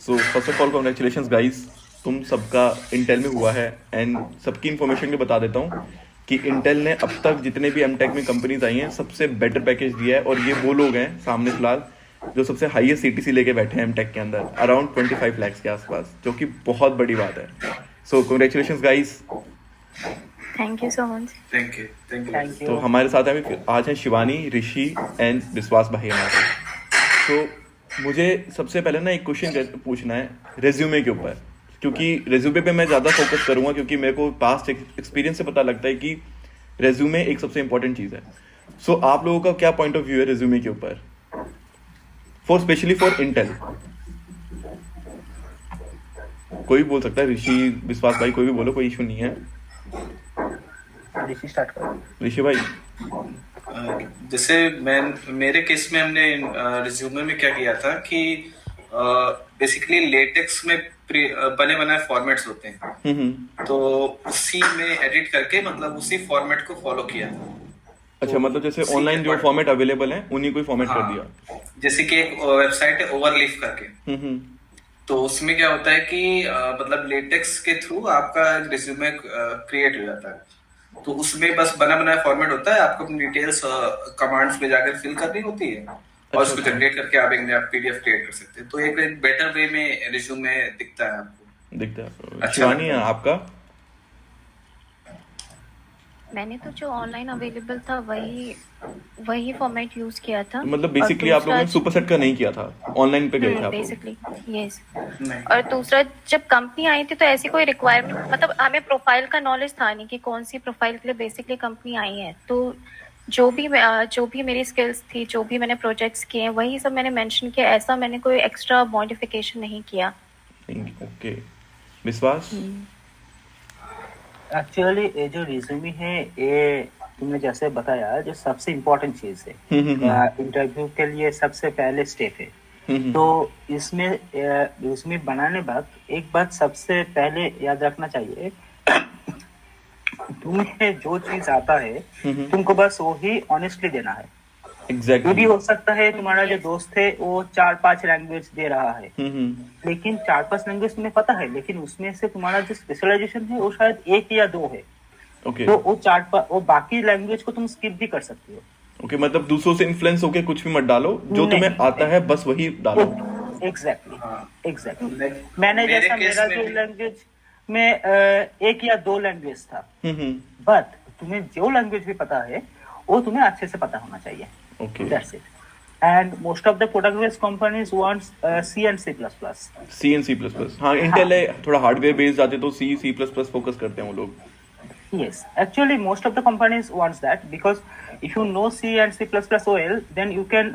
So first of all congratulations guys, तुम सबका Intel में हुआ है। एंड सबकी इन्फॉर्मेशन के बता देता हूँ कि इंटेल ने अब तक जितने भी एमटेक में कंपनीज आई हैं सबसे बेटर पैकेज दिया है। और ये वो लोग हैं सामने फिलहाल जो सबसे हाईएस्ट सीटीसी लेके बैठे हैं एमटेक के अंदर, अराउंड 25 लाख के आसपास, जो कि बहुत बड़ी बात है। सो congratulations guys. Thank you so much. Thank you thank you. तो हमारे साथ अभी आज हैं शिवानी, ऋषि एंड विश्वास भाई हमारे। तो मुझे सबसे पहले ना एक क्वेश्चन पूछना है रेज्यूमे के ऊपर, क्योंकि रेज्यूमे पे मैं ज़्यादा फोकस करूँगा, क्योंकि मेरे को पास्ट एक्सपीरियंस से पता लगता है कि रेज्यूमे एक सबसे इंपॉर्टेंट चीज़ है। सो आप लोगों का क्या पॉइंट ऑफ व्यू है रेज्यूमे के ऊपर, फॉर स्पेशली फॉर इंटेल? कोई भी बोल सकता है, ऋषि, विश्वास भाई, कोई भी बोलो, कोई इशू नहीं है। ऋषि स्टार्ट करो। ऋषि भाई। जैसे मेरे केस में हमने रिज्यूमे में क्या किया था कि बेसिकली लेटेक्स में बने बनाए फॉर्मेट्स होते हैं, तो उसी में एडिट करके मतलब उसी फॉर्मेट को फॉलो किया था। अच्छा, मतलब जैसे ऑनलाइन जो फॉर्मेट अवेलेबल है उन्हीं को ही फॉर्मेट कर दिया। जैसे कि एक वेबसाइट है ओवरलीफ करके, तो उसमें क्या होता है कि मतलब लेटेक्स के थ्रू आपका रिज्यूमे क्रिएट हो जाता है। तो उसमें बस बना बनाया फॉर्मेट होता है, आपको अपनी डिटेल्स कमांड्स में जाकर फिल करनी होती है और उसको जनरेट करके आप एक नया पीडीएफ क्रिएट कर सकते हैं। तो एक बेटर वे में रिज्यूमे दिखता है आपको, दिखता है। अच्छा नहीं है आपका? मैंने तो जो ऑनलाइन अवेलेबल था वही फॉर्मेट यूज किया था। मतलब बेसिकली आप लोगों ने सुपरसेट का नहीं किया था, ऑनलाइन पे गए थे आप? Basically yes. और दूसरा, जब कंपनी आई थी तो ऐसी कोई रिक्वायरमेंट, मतलब हमें प्रोफाइल का नॉलेज था नहीं कि कौन सी प्रोफाइल के लिए बेसिकली कंपनी आई है। तो जो भी मेरी स्किल्स थी, जो भी मैंने प्रोजेक्ट्स किए हैं, वही सब मैंने मेंशन किया। ऐसा मैंने कोई एक्स्ट्रा मॉडिफिकेशन नहीं किया। ओके, विश्वास? एक्चुअली ये जो रिज्यूमे है, ये तुमने जैसे बताया, जो सबसे इम्पोर्टेंट चीज है इंटरव्यू के लिए, सबसे पहले स्टेप है। तो इसमें रिज्यूमे बनाने बाद एक बात सबसे पहले याद रखना चाहिए, तुम्हें जो चीज आता है तुमको बस वही ऑनेस्टली देना है। एग्जैक्टली। भी हो सकता है तुम्हारा जो दोस्त है वो 4-5 लैंग्वेज दे रहा है, लेकिन 4-5 लैंग्वेज तुम्हें पता है, लेकिन उसमें से तुम्हारा जो स्पेशलाइजेशन है वो शायद 1 या 2 है। तो वो बाकी लैंग्वेज को तुम स्किप भी कर सकते हो। ओके, मतलब दूसरों से इन्फ्लुएंस होके कुछ भी मत डालो, जो तुम्हें आता है बस वही डालो। एग्जैक्टली। मैंने जैसा, मेरा जो लैंग्वेज में 1 या 2 लैंग्वेज था, बट तुम्हें जो लैंग्वेज भी पता है वो तुम्हें अच्छे से पता होना चाहिए। Okay. That's it. And most of the product-based companies wants C and C++. C and C++. हाँ, Intel है थोड़ा हार्डवेयर बेस्ड जाते तो C, C++ फोकस करते हैं वो लोग। Yes, actually most of the companies wants that, because if you know C and C++ well, then you can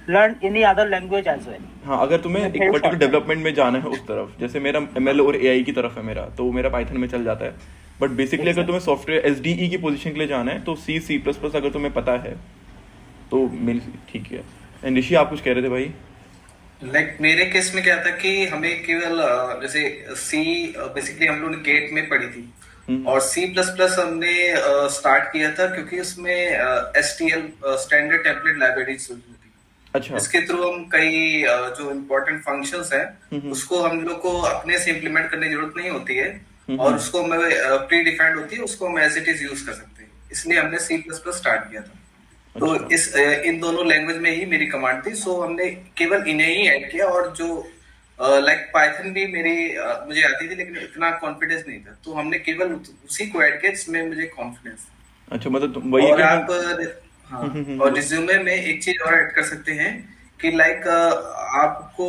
learn any other language as well. हाँ, अगर तुम्हें एक पर्टिकुलर डेवलपमेंट में जाना है उस तरफ, जैसे मेरा ML और AI की तरफ है मेरा, तो मेरा पाइथन में चल जाता है। बट बेसिकली अगर तुम्हें सॉफ्टवेयर SDE की पोजीशन के लिए जाना है तो C, C++ अगर तुम्हें पता है तो मेरी ठीक है। एंड ऋषि, आप कुछ कह रहे थे भाई? मेरे केस में क्या था कि हमें केवल जैसे सी बेसिकली हम लोगों ने गेट में पढ़ी थी, और C++ हमने स्टार्ट किया था क्योंकि उसमें STL स्टैंडर्ड टेम्पलेट लाइब्रेरीज थी। अच्छा। इसके थ्रू हम कई जो इम्पोर्टेंट फंक्शंस हैं उसको हम लोग को अपने से इम्प्लीमेंट करने की जरूरत नहीं होती है, और उसको प्री डिफाइंड होती है, उसको हम एज इट इज यूज कर सकते हैं। इसलिए हमने C++ स्टार्ट किया था। तो इन दोनों लैंग्वेज में ही मेरी कमांड थी, सो हमने केवल इन्हें ही ऐड किया। और जो पाइथन भी मुझे आती थी, लेकिन इतना कॉन्फिडेंस नहीं था, तो हमने केवल उसी को ऐड किया जिसमें मुझे कॉन्फिडेंस। अच्छा, मतलब वही। और आप और रिज्यूमे में एक चीज और ऐड कर सकते हैं कि आपको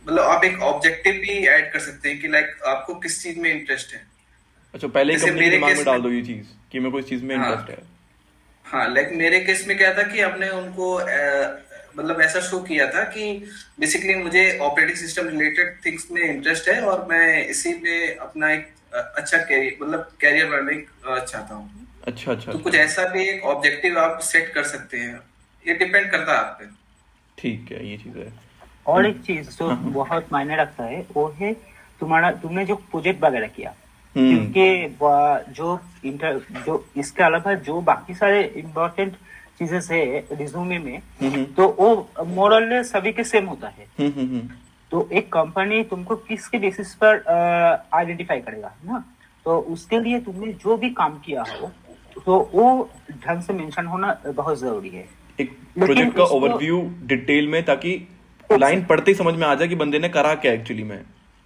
मतलब आप एक ऑब्जेक्टिव भी ऐड कर सकते हैं कि आपको किस चीज में इंटरेस्ट है। अच्छा, पहले ही अपने दिमाग में डाल दो ये चीज कि मेरे को इस चीज में इंटरेस्ट है। हाँ, मेरे केस में क्या था कि हमने उनको मतलब ऐसा शो किया था कि बेसिकली मुझे ऑपरेटिंग सिस्टम रिलेटेड थिंग्स में इंटरेस्ट है, और मैं इसी में अपना एक अच्छा कैरियर बनने चाहता हूँ। अच्छा। तो कुछ ऐसा भी एक ऑब्जेक्टिव आप सेट कर सकते हैं, ये डिपेंड करता है आप पे। ठीक है, ये चीज है। और एक चीज जो बहुत मायने रखता है वो है तुमने जो प्रोजेक्ट वगैरह किया, क्योंकि जो इसके अलावा जो बाकी सारे इम्पोर्टेंट चीजें है रिज्यूमे में, तो वो मोरल सभी के सेम होता है। तो एक कंपनी तुमको किसके बेसिस पर आइडेंटिफाई करेगा ना, तो उसके लिए तुमने जो भी काम किया हो तो वो ढंग से मेंशन होना बहुत जरूरी है। एक प्रोजेक्ट का ओवरव्यू डिटेल में, ताकि लाइन पढ़ते ही समझ में आ जाए कि बंदे ने करा क्या एक्चुअली में।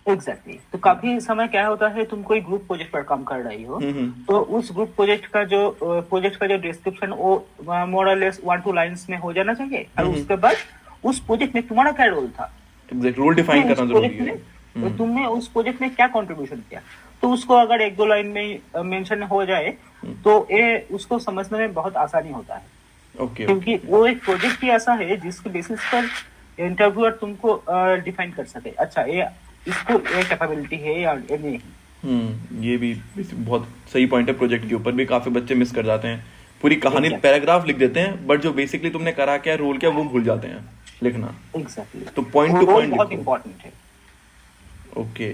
एग्जैक्टली तो काफी समय क्या होता है, तुम कोई ग्रुप प्रोजेक्ट पर काम कर रही हो तो उस ग्रुप प्रोजेक्ट का जो डिस्क्रिप्शन वो मोर और लेस 1-2 लाइंस में हो जाना चाहिए, और उसके बाद उस प्रोजेक्ट में तुम्हारा क्या रोल था, एग्जैक्ट रोल डिफाइन करना जरूरी है। तो तुमने उस प्रोजेक्ट में क्या कंट्रीब्यूशन किया, तो उसको अगर 1-2 लाइन में मेंशन हो जाए तो ये उसको समझने में बहुत आसानी होता है। ओके, क्योंकि वो एक प्रोजेक्ट ही ऐसा है जिसके बेसिस पर इंटरव्यूअर तुमको डिफाइन कर सके, अच्छा ये इसको ये कैपेबिलिटी है या ये नहीं। ये भी बहुत सही पॉइंट है। प्रोजेक्ट के ऊपर भी काफी बच्चे मिस कर जाते हैं, पूरी कहानी पैराग्राफ लिख देते हैं बट जो बेसिकली तुमने करा क्या, रोल क्या, वो भूल जाते हैं लिखना। एग्जैक्टली तो पॉइंट टू पॉइंट बहुत इंपॉर्टेंट है। ओके,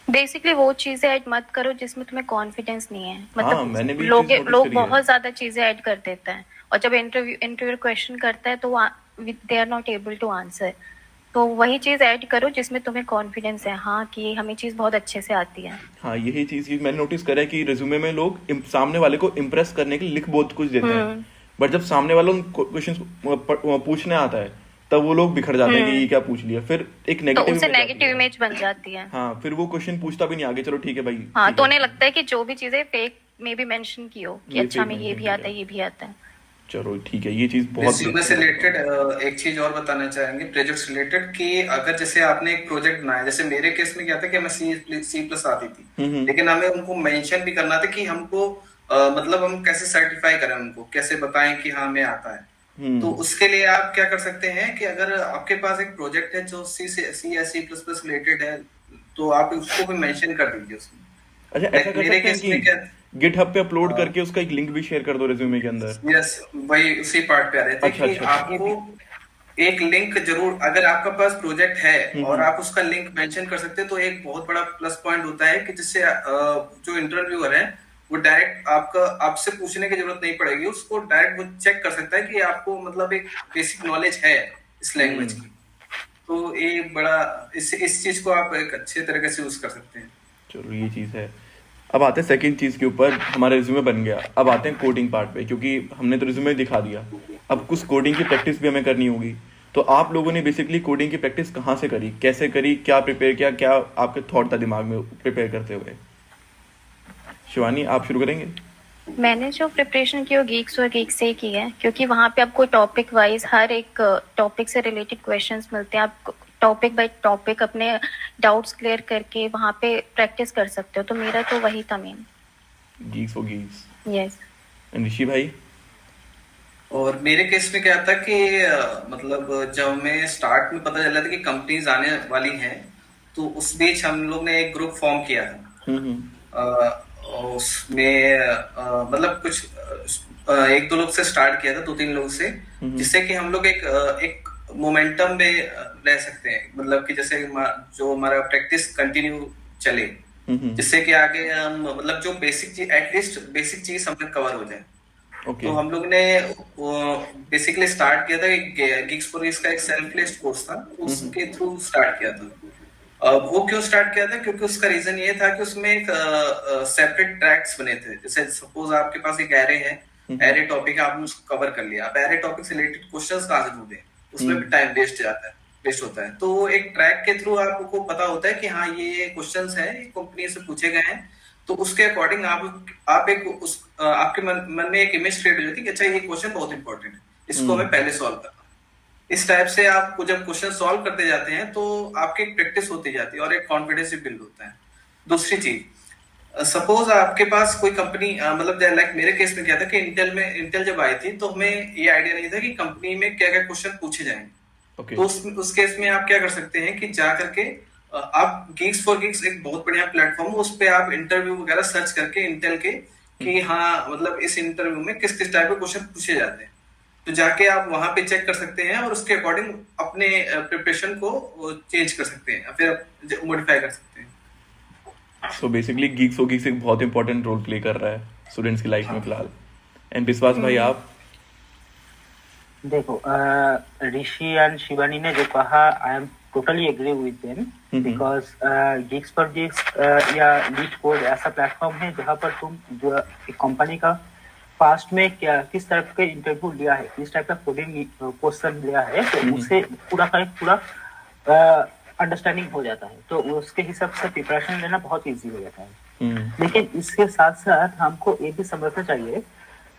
बेसिकली वो चीजें ऐड मत करो जिसमें तुम्हें कॉन्फिडेंस नहीं है। मैंने भी लोग चीज़ notice लोग करी है। बहुत ज्यादा चीजें ऐड कर देते हैं, और जब इंटरव्यू क्वेश्चन करता है तो they are not able to answer. तो वही चीज ऐड करो जिसमें तुम्हें कॉन्फिडेंस है, हाँ कि हमें चीज बहुत अच्छे से आती है। हाँ, यही चीज मैंने नोटिस करा है कि रिज्यूमे में लोग सामने वाले को इम्प्रेस करने के लिए लिख बहुत कुछ देते हैं, बट जब सामने वाला क्वेश्चन पूछने आता है तब वो लोग बिखर जाते हैं कि ये क्या पूछ लिया, फिर एक तो नेगेटिव उससे नेगेटिव इमेज बन जाती है। हाँ, फिर वो क्वेश्चन पूछता भी नहीं आगे, चलो ठीक है भाई। हाँ, ठीक तो है। उन्हें लगता है कि जो भी चीजें फेक में भी मेंशन की हो कि ये अच्छा fake हमें ये mention भी किया। आता है, ये भी आता है। चलो ठीक है, ये चीज बहुत रिज्यूमे से रिलेटेड एक चीज और बताना चाहेंगे प्रोजेक्ट से रिलेटेड, कि अगर जैसे आपने एक प्रोजेक्ट बनाया, जैसे मेरे केस में क्या था कि हमें सी प्लस आती थी, लेकिन हमें उनको मेंशन भी करना था कि हमको मतलब हम कैसे सर्टिफाई करें, उनको कैसे बताएं कि हाँ हमें आता है। तो उसके लिए आप क्या कर सकते हैं कि अगर आपके पास एक प्रोजेक्ट है जो सी या सी प्लस प्लस रिलेटेड है, तो आप उसको भी मेंशन कर दीजिए उसमें। अच्छा, ऐसा कर मेरे सकते हैं केस में क्या, कि गिटहब पे अपलोड करके उसका एक लिंक भी शेयर कर दो रिज्यूमे के अंदर। यस वही उसी पार्ट पे आ रहे थे अच्छा, कि अच्छा, आपको एक लिंक जरूर, अगर आपका पास प्रोजेक्ट है और आप उसका लिंक मेंशन कर सकते हैं, तो एक बहुत बड़ा प्लस पॉइंट होता है कि जिससे जो इंटरव्यूअर है वो डायरेक्ट आपसे पूछने की जरूरत नहीं पड़ेगी, उसको डायरेक्ट वो चेक कर सकता है कि आपको मतलब एक बेसिक नॉलेज है इस लैंग्वेज की। तो ये बड़ा इस चीज को आप एक अच्छे तरीके से यूज कर सकते हैं। चलो ये चीज है। अब आते हैं सेकंड चीज के ऊपर, हमारा रिज्यूमे बन गया, अब आते हैं कोडिंग पार्ट पे, क्योंकि हमने तो रिज्यूमे दिखा दिया, अब कुछ कोडिंग की प्रैक्टिस भी हमें करनी होगी। तो आप लोगों ने बेसिकली कोडिंग की प्रैक्टिस कहाँ से करी, कैसे करी, क्या प्रिपेयर किया, क्या आपके थॉट था दिमाग में प्रिपेयर करते हुए? शिवानी, आप शुरू करेंगे? मैंने जो प्रिपरेशन की वो गीक्स और गीक्स से ही की है, क्योंकि वहाँ पे आपको टॉपिक वाइज हर एक टॉपिक से रिलेटेड क्वेश्चंस मिलते हैं। आप टॉपिक बाय टॉपिक अपने डाउट्स क्लियर करके वहाँ पे प्रैक्टिस कर सकते हो। तो मेरा तो वही था main. Geeks for Geeks. Yes. Rishi भाई? और मेरे केस में क्या था कि मतलब जब हमें स्टार्ट में पता चला था कि कंपनीज आने वाली हैं, तो उस बीच हम लोग ने एक ग्रुप फॉर्म किया था। उसमें मतलब कुछ 1-2 लोग से स्टार्ट किया था, 2-3 लोग से, जिससे कि हम लोग एक मोमेंटम में रह सकते हैं, मतलब कि जैसे जो हमारा प्रैक्टिस कंटिन्यू चले, जिससे कि आगे हम मतलब जो बेसिक चीज, एटलीस्ट बेसिक चीज हमें कवर हो जाए। Okay. तो हम लोग ने बेसिकली स्टार्ट किया था गिग्स फॉर गिग्स का एक सेल्फ लेस्ड कोर्स था, उसके थ्रू स्टार्ट किया था। वो क्यों स्टार्ट किया था, क्योंकि उसका रीजन ये था कि उसमें एक सेपरेट ट्रैक्स बने थे। जैसे सपोज आपके पास एक एरे है, एरे टॉपिक आपने उसको कवर कर लिया, अब एरे टॉपिक से रिलेटेड क्वेश्चंस कहाँ से ढूंढे, उसमें भी टाइम वेस्ट होता है। तो एक ट्रैक के थ्रू आपको पता होता है कि हाँ ये क्वेश्चंस है, कंपनी से पूछे गए हैं, तो उसके अकॉर्डिंग आप एक आपके मन में एक इमेज क्रिएट हो जाती है कि अच्छा ये क्वेश्चन बहुत इंपॉर्टेंट है, इसको हमें पहले सॉल्व करना। इस टाइप से आपको जब क्वेश्चन सॉल्व करते जाते हैं तो आपकी प्रैक्टिस होती जाती है और एक कॉन्फिडेंस भी बिल्ड होता है। दूसरी चीज, सपोज आपके पास कोई कंपनी, मतलब लाइक मेरे केस में क्या था कि इंटेल जब आई थी तो हमें ये आइडिया नहीं था कि कंपनी में क्या क्या क्वेश्चन पूछे जाएंगे। Okay. तो उस केस में आप क्या कर सकते हैं कि जा करके आप गिग्स फॉर गिग्स एक बहुत बढ़िया प्लेटफॉर्म है, उस पे आप इंटरव्यू वगैरह सर्च करके इंटेल के कि हाँ मतलब इस इंटरव्यू में किस किस टाइप के क्वेश्चन पूछे जाते हैं, तो जाके आप वहां पे चेक कर सकते हैं और उसके अकॉर्डिंग अपने प्रिपरेशन को चेंज कर सकते हैं, फिर मॉडिफाई कर सकते हैं। So basically Geeks for Geeks एक बहुत इंपॉर्टेंट रोल प्ले कर रहा है स्टूडेंट्स की लाइफ में फिलहाल। एंड विश्वास भाई, आप? देखो, ऋषि एंड शिवानी ने जो कहा, I am totally agree with them because Geeks for Geeks या लीड कोड ऐसा प्लेटफॉर्म है जहाँ पर तुम जो एक कंपनी का पास्ट में क्या किस टाइप का इंटरव्यू लिया है, किस टाइप का कोडिंग क्वेश्चन लिया है, तो उसे पूरा अंडरस्टैंडिंग हो जाता है, तो उसके हिसाब से प्रिपरेशन लेना बहुत इजी हो जाता है। लेकिन इसके साथ साथ हमको ये भी समझना चाहिए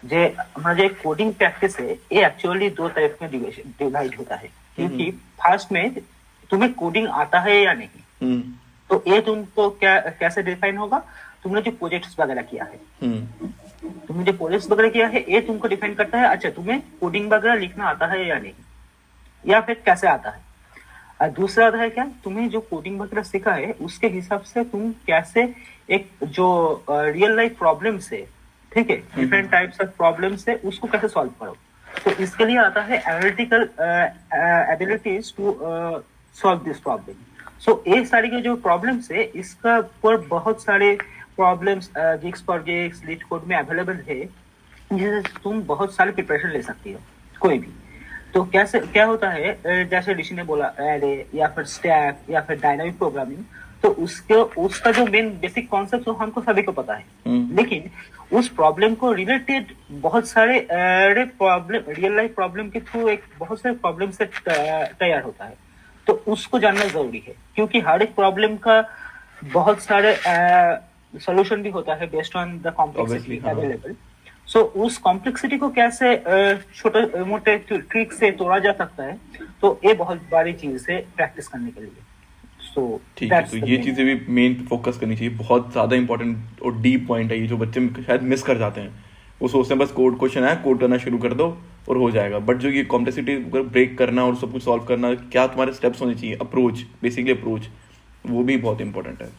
जे हमारा जो कोडिंग प्रैक्टिस है ये एक्चुअली दो टाइप में डिवाइड होता है, क्योंकि फर्स्ट में तुम्हें कोडिंग आता है या नहीं, तो ये तुमको क्या कैसे डिफाइन होगा, तुमने जो प्रोजेक्ट्स वगैरह किया है, तुमने जो प्रोजेक्ट्स वगैरह किया है ये तुमको डिफाइन करता है, अच्छा तुम्हें कोडिंग वगैरह लिखना आता है या नहीं, या फिर कैसे आता है। और दूसरा है क्या, तुम्हें जो कोडिंग वगैरह सीखा है उसके हिसाब से तुम कैसे एक जो रियल लाइफ प्रॉब्लम से, ठीक है, डिफरेंट टाइप्स ऑफ प्रॉब्लम से उसको कैसे सॉल्व करो, तो इसके लिए आता है analytical abilities to solve this problem. So ये सारी के जो प्रॉब्लम्स है इसका पर बहुत सारे problems gigs for gigs leet code में अवेलेबल है, जिससे तुम बहुत सारे प्रिपरेशन ले सकती हो कोई भी। तो कैसे क्या होता है, जैसे ऋषि ने बोला एरे या फिर स्टैक या फिर डायनामिक प्रोग्रामिंग, तो उसका जो मेन बेसिक कॉन्सेप्ट तो हमको सभी को पता है, लेकिन उस प्रॉब्लम को रिलेटेड बहुत सारे प्रॉब्लम रियल लाइफ प्रॉब्लम के थ्रू एक बहुत सारे प्रॉब्लम से तैयार होता है, तो उसको जानना जरूरी है, क्योंकि हर एक प्रॉब्लम का बहुत सारे सोल्यूशन भी होता है based on the complexity available. So उस कॉम्प्लेक्सिटी को कैसे छोटे मोटे ट्रिक से तोड़ा जा सकता है, तो ये बहुत बड़ी चीज है प्रैक्टिस करने के लिए। सो ठीक है, तो ये चीजें भी मेन फोकस करनी चाहिए, बहुत ज्यादा इंपॉर्टेंट और डीप पॉइंट है ये, जो बच्चे शायद मिस कर जाते हैं। वो सोचते हैं बस कोड क्वेश्चन है, कोड करना शुरू कर दो और हो जाएगा, बट जो ये कॉम्प्लेक्सिटी ब्रेक करना और सब कुछ सॉल्व करना, क्या तुम्हारे स्टेप्स होने चाहिए, अप्रोच, बेसिकली अप्रोच, वो भी बहुत इंपॉर्टेंट है।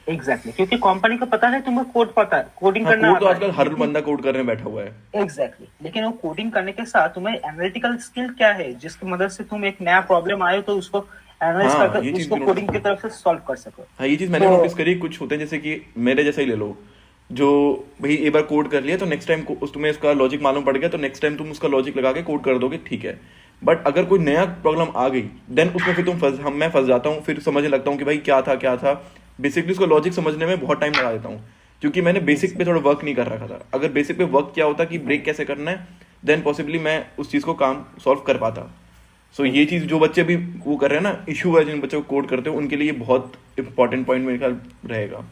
एग्जैक्टली, क्योंकि कंपनी को पता है तुम्हें कोड पता है, कोडिंग करना कोड तो आजकल हर बंदा कोड करने बैठा हुआ है। एग्जैक्टली, लेकिन वो कोडिंग करने के साथ तुम्हें एनालिटिकल स्किल क्या है, जिसकी मदद से तुम एक नया प्रॉब्लम आए तो उसको एनालाइज करके उसको कोडिंग की तरफ से सॉल्व कर सको। हाँ, ये चीज मैंने नोटिस करी। कुछ होते हैं जैसे कि मेरे जैसा ही ले लो, जो भाई एक बार कोड कर लिया तो नेक्स्ट टाइम तुम्हें उसका लॉजिक मालूम पड़ गया, तो नेक्स्ट टाइम तुम उसका लॉजिक लगा के कोड कर दोगे, ठीक है। बट अगर कोई नया प्रॉब्लम आ गई, देन उसमें फिर मैं फंस जाता हूँ, फिर समझने लगता हूँ कि भाई क्या था। बेसिकली उसको लॉजिक समझने में बहुत टाइम लगा देता हूँ, क्योंकि मैंने बेसिक पे थोड़ा वर्क नहीं कर रखा था। अगर बेसिक पे वर्क किया होता कि ब्रेक कैसे करना है, देन पॉसिबली मैं उस चीज़ को काम सॉल्व कर पाता। सो ये चीज़ जो बच्चे भी वो कर रहे हैं ना, इशू है जिन बच्चों को कोड करते हो, उनके लिए बहुत इंपॉर्टेंट पॉइंट मेरे ख्याल रहेगा।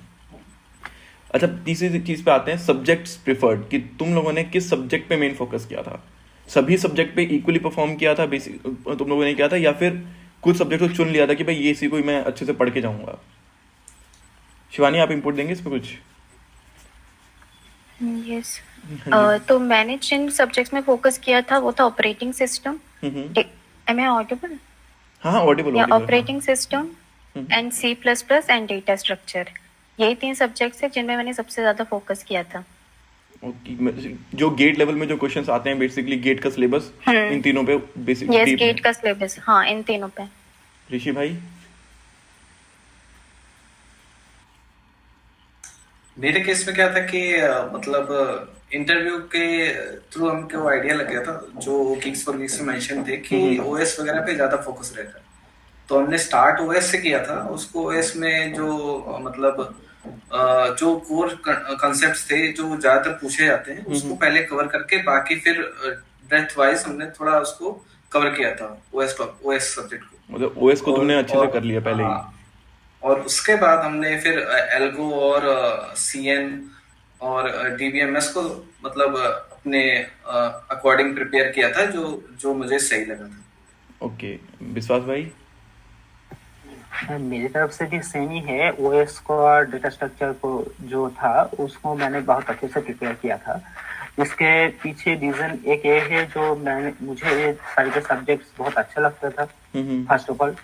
अच्छा, तीसरी चीज़ पे आते हैं, सब्जेक्ट्स प्रिफर्ड, कि तुम लोगों ने किस सब्जेक्ट पे मेन फोकस किया था? सभी सब्जेक्ट पे इक्वली परफॉर्म किया था बेसिक तुम लोगों ने किया था, या फिर कुछ सब्जेक्ट को चुन लिया था कि भाई ये इसी को मैं अच्छे से पढ़ के जाऊंगा? शिवानी, आप इनपुट देंगे इस पे कुछ? यस, तो मैंने जिन सब्जेक्ट्स में फोकस किया था वो था operating system, am I audible? हाँ, audible. Operating system and C++ and data structure, यही 3 सब्जेक्ट्स हैं जिनमें मैंने सबसे ज्यादा फोकस किया था। ओके, जो गेट लेवल में जो क्वेश्चंस आते हैं, बेसिकली गेट का सिलेबस इन तीनों पे बेसिकली? यस, गेट का सिलेबस, हाँ, इन तीनों पे। ऋषि भाई? मेरे केस में क्या था कि मतलब इंटरव्यू के थ्रू हमको आइडिया लग गया था, जो गिग्स फॉर गिग्स में मेंशन थे कि ओएस वगैरह पे ज्यादा फोकस रहता है, तो हमने स्टार्ट ओएस से किया था। उसको ओएस में जो मतलब जो कोर कॉन्सेप्ट्स थे जो ज्यादातर पूछे जाते हैं, उसको पहले कवर करके बाकी फिर डेप्थ वाइज हमने थोड़ा उसको कवर किया था ओएस सब्जेक्ट को। मतलब ओएस को तुमने अच्छे से कर लिया पहले ही, और उसके बाद हमने फिर एल्गो और सीएन और डीबीएमएस को मतलब अपने अकॉर्डिंग प्रिपेयर किया था, जो मुझे सही लगा था। ओके, विश्वास भाई? मेरी तरफ से भी सेम ही है। ओएस को और डेटा स्ट्रक्चर को जो था उसको मैंने बहुत अच्छे से प्रिपेयर किया था। इसके पीछे रीजन एक ये है, जो मुझे ये सारे के सब्जेक्ट्स बहुत अच्छा लगता था, first of all.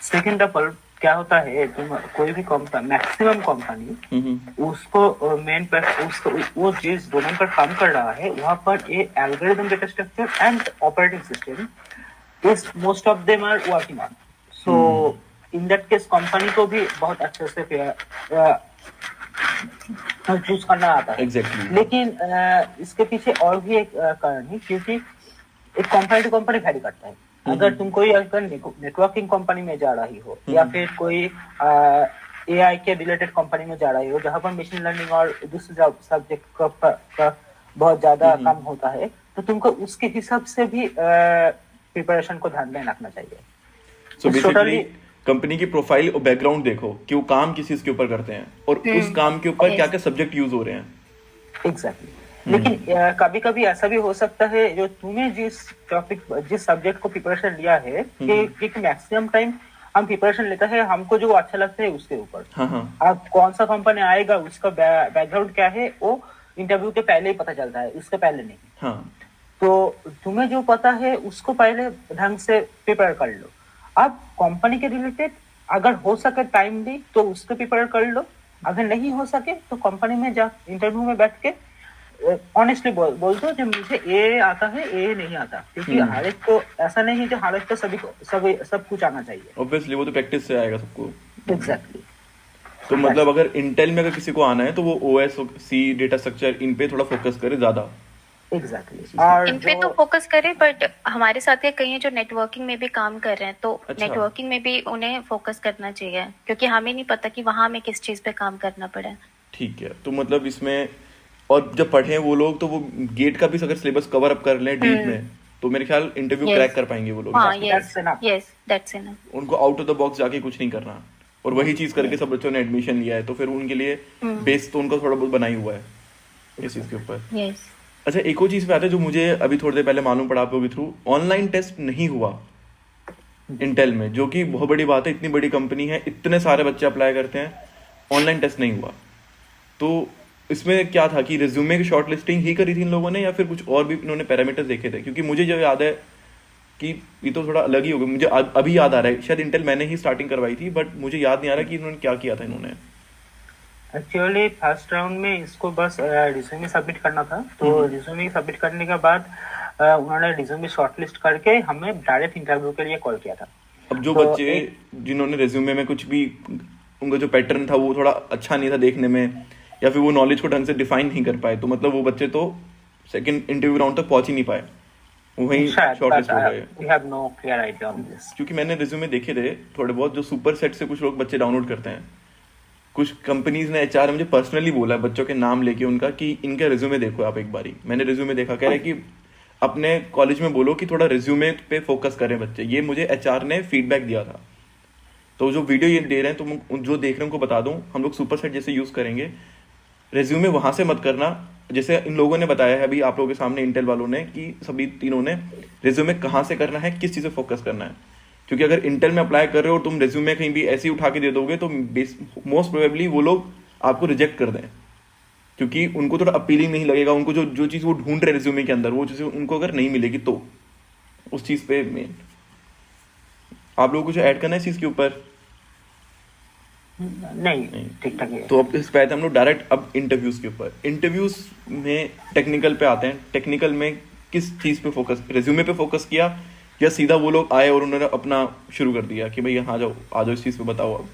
Second of all, क्या होता है, तुम कोई भी मैक्सिमम कंपनी उसको मेन पर उसको वो जिस डोमेन पर काम कर रहा है वहाँ पर ये algorithm, data structure and operating system is most of them are working on. So in that case company को भी बहुत अच्छे से चूज करना आता है। Exactly. लेकिन इसके पीछे और भी एक कारण है, क्योंकि एक कंपनी टू कंपनी वैरी करता है। अगर तुम कोई अगर नेटवर्किंग कंपनी में जा रही हो या फिर कोई एआई के रिलेटेड कंपनी में जा रही हो जहां पर मशीन लर्निंग और दूसरे सब्जेक्ट का बहुत ज्यादा काम होता है, तो तुमको उसके हिसाब से भी प्रिपरेशन को ध्यान में रखना चाहिए। सो बेसिकली कंपनी की प्रोफाइल और बैकग्राउंड देखो कि वो काम किस चीज के ऊपर करते हैं और उस काम के ऊपर क्या क्या सब्जेक्ट यूज हो रहे हैं। एग्जैक्टली। लेकिन कभी कभी ऐसा भी हो सकता है जो तुम्हें जिस सब्जेक्ट को प्रिपरेशन लिया है कि मैक्सिमम टाइम हम प्रिपरेशन लेते हैं हमको जो अच्छा लगता है उसके ऊपर। अब कौन सा कंपनी आएगा उसका बैकग्राउंड क्या है वो इंटरव्यू के पहले ही पता चलता है, उसके पहले नहीं। तो तुम्हें जो पता है उसको पहले ढंग से प्रिपेयर कर लो। अब कंपनी के रिलेटेड अगर हो सके टाइमली तो उसको प्रिपेयर कर लो, अगर नहीं हो सके तो कंपनी में जा इंटरव्यू में बैठ के ऑनेस्टली बोल दो जो मुझे ए आता है ए नहीं आता, क्योंकि हर एक को ऐसा नहीं है कि हर एक को सब कुछ आना चाहिए। ऑब्वियसली वो तो प्रैक्टिस से आएगा सबको। एग्जैक्टली। तो मतलब अगर इंटेल में अगर किसी को आना है तो वो ओएस सी डेटा स्ट्रक्चर इन पे थोड़ा फोकस करे ज्यादा। एग्जैक्टली। इन पे तो फोकस करे, बट हमारे साथ ये कई हैं जो नेटवर्किंग में भी काम कर रहे हैं, तो नेटवर्किंग में भी उन्हें फोकस करना चाहिए क्योंकि हमें नहीं पता कि वहां हमें किस चीज पे काम करना पड़े। ठीक है, तो मतलब इसमें और जब पढ़े वो लोग तो वो गेट का भी अगर सिलेबस कवर अप कर लें डीप में तो मेरे ख्याल इंटरव्यू क्रैक कर पाएंगे वो लोग। Yes that's enough. उनको आउट ऑफ द बॉक्स जाके कुछ नहीं करना और वही चीज करके सब बच्चों ने एडमिशन लिया है, तो फिर उनके लिए बेस तो उनका थोड़ा बहुत बना ही हुआ है इस चीज के ऊपर। अच्छा, एक और चीज पे आते हैं जो मुझे अभी थोड़ी देर पहले मालूम पड़ा आप लोगों के थ्रू, ऑनलाइन टेस्ट नहीं हुआ इंटेल में, जो कि बहुत बड़ी बात है। इतनी बड़ी कंपनी है, इतने सारे बच्चे अप्लाई करते हैं, ऑनलाइन टेस्ट नहीं हुआ। तो इसमें क्या था कि रिज्यूमे की शॉर्ट लिस्टिंग ही करी थी इन लोगों ने या फिर कुछ और भी इन्होंने पैरामीटर्स देखे थे? क्योंकि मुझे जो याद है कि ये तो थोड़ा अलग ही हो गया, मुझे अभी याद आ रहा है शायद इंटेल मैंने ही स्टार्टिंग करवाई थी, बट मुझे याद नहीं आ रहा कि इन्होंने क्या किया था इन्होंने। एक्चुअली फर्स्ट राउंड में इसको बस रिज्यूमे सबमिट करना था, तो रिज्यूमे सबमिट करने के बाद उन्होंने रिज्यूमे शॉर्टलिस्ट करके हमें डायरेक्ट इंटरव्यू के लिए कॉल किया था। अब जो बच्चे जिन्होंने रिज्यूमे में कुछ भी उनका जो पैटर्न था वो थोड़ा अच्छा नहीं था देखने में या फिर वो नॉलेज को ढंग से डिफाइन नहीं कर पाए, तो मतलब वो बच्चे तो सेकंड इंटरव्यू राउंड तक पहुंच ही नहीं पाए, वहीं शॉर्टलिस्ट हो गए। We have no clear idea on this. क्योंकि मैंने रिज्यूमे देखे थे थोड़े बहुत, जो सुपर सेट से कुछ लोग बच्चे डाउनलोड करते हैं। कुछ कंपनीज ने एचआर मुझे पर्सनली बोला है बच्चों के नाम लेके उनका कि इनका रिज्यूमे देखो आप एक बारी। मैंने रिज्यूमे देखा, कह रहे कि अपने कॉलेज में बोलो कि थोड़ा रिज्यूमे पे फोकस करें बच्चे। ये मुझे एचआर ने फीडबैक दिया था। तो जो वीडियो ये दे रहे हैं तो जो देख रहे हैं उनको बता दूं, हम लोग सुपर सेट जैसे यूज करेंगे, रिज्यूमे वहां से मत करना जैसे इन लोगों ने बताया है अभी आप लोगों के सामने इंटेल वालों ने कि सभी तीनों ने रिज्यूमे कहाँ से करना है, किस चीज से फोकस करना है। क्योंकि अगर इंटेल में अप्लाई कर रहे हो और तुम रिज्यूमे कहीं भी ऐसे ही उठा के दे दोगे तो मोस्ट प्रोबेबली वो लोग आपको रिजेक्ट कर दें, क्योंकि उनको थोड़ा अपीलिंग नहीं लगेगा। उनको जो चीज़ वो ढूंढ रहे रिज्यूमे के अंदर वो चीज़ उनको अगर नहीं मिलेगी तो उस चीज़ पे मेन आप लोगों को कुछ ऐड करना है इस चीज़ के ऊपर? नहीं, ठीक ठाक है। तो अब इस पे हम लोग डायरेक्ट अब इंटरव्यूज के ऊपर। इंटरव्यूज में टेक्निकल पे आते हैं। टेक्निकल में किस चीज़ पे फोकस, रिज्यूमे पे फोकस किया या सीधा वो लोग आए और उन्होंने अपना शुरू कर दिया कि भाई यहाँ जाओ आ जाओ इस चीज़ पे बताओ अब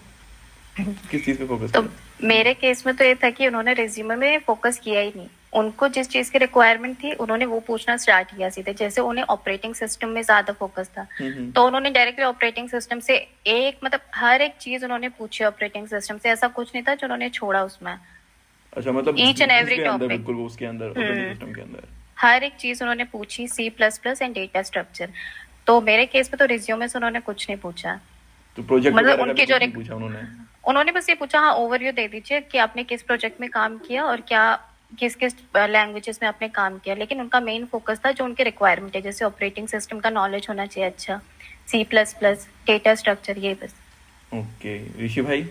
किस चीज़ पे फोकस तो किया? मेरे केस में तो ये था कि उन्होंने रिज्यूमे में फोकस किया ही नहीं। उनको जिस चीज की रिक्वायरमेंट थी उन्होंने वो पूछना स्टार्ट किया सीधे। जैसे उन्हें ऑपरेटिंग सिस्टम में ज्यादा फोकस था तो उन्होंने डायरेक्टली ऑपरेटिंग सिस्टम से एक मतलब हर एक चीज उन्होंने पूछी ऑपरेटिंग सिस्टम से। ऐसा कुछ नहीं था जो उन्होंने छोड़ा उसमें। अच्छा, मतलब ईच एंड एवरी टॉपिक बिल्कुल वो उसके अंदर ऑपरेटिंग सिस्टम के अंदर हर एक चीज उन्होंने पूछी, C++ एंड डेटा स्ट्रक्चर। तो मेरे केस में तो रिज्यूमे से उन्होंने कुछ नहीं पूछा। तो प्रोजेक्ट मतलब उनके जो पूछा उन्होंने बस ये पूछा, हाँ ओवरव्यू दे दीजिए कि आपने किस प्रोजेक्ट में काम किया और क्या किस किस लैंग्वेजेस में आपने काम किया। लेकिन उनका मेन फोकस था जो उनके रिक्वायरमेंट है, जैसे ऑपरेटिंग सिस्टम का नॉलेज होना चाहिए अच्छा, C++, डेटा स्ट्रक्चर, ये बस। ओके, ऋषि भाई?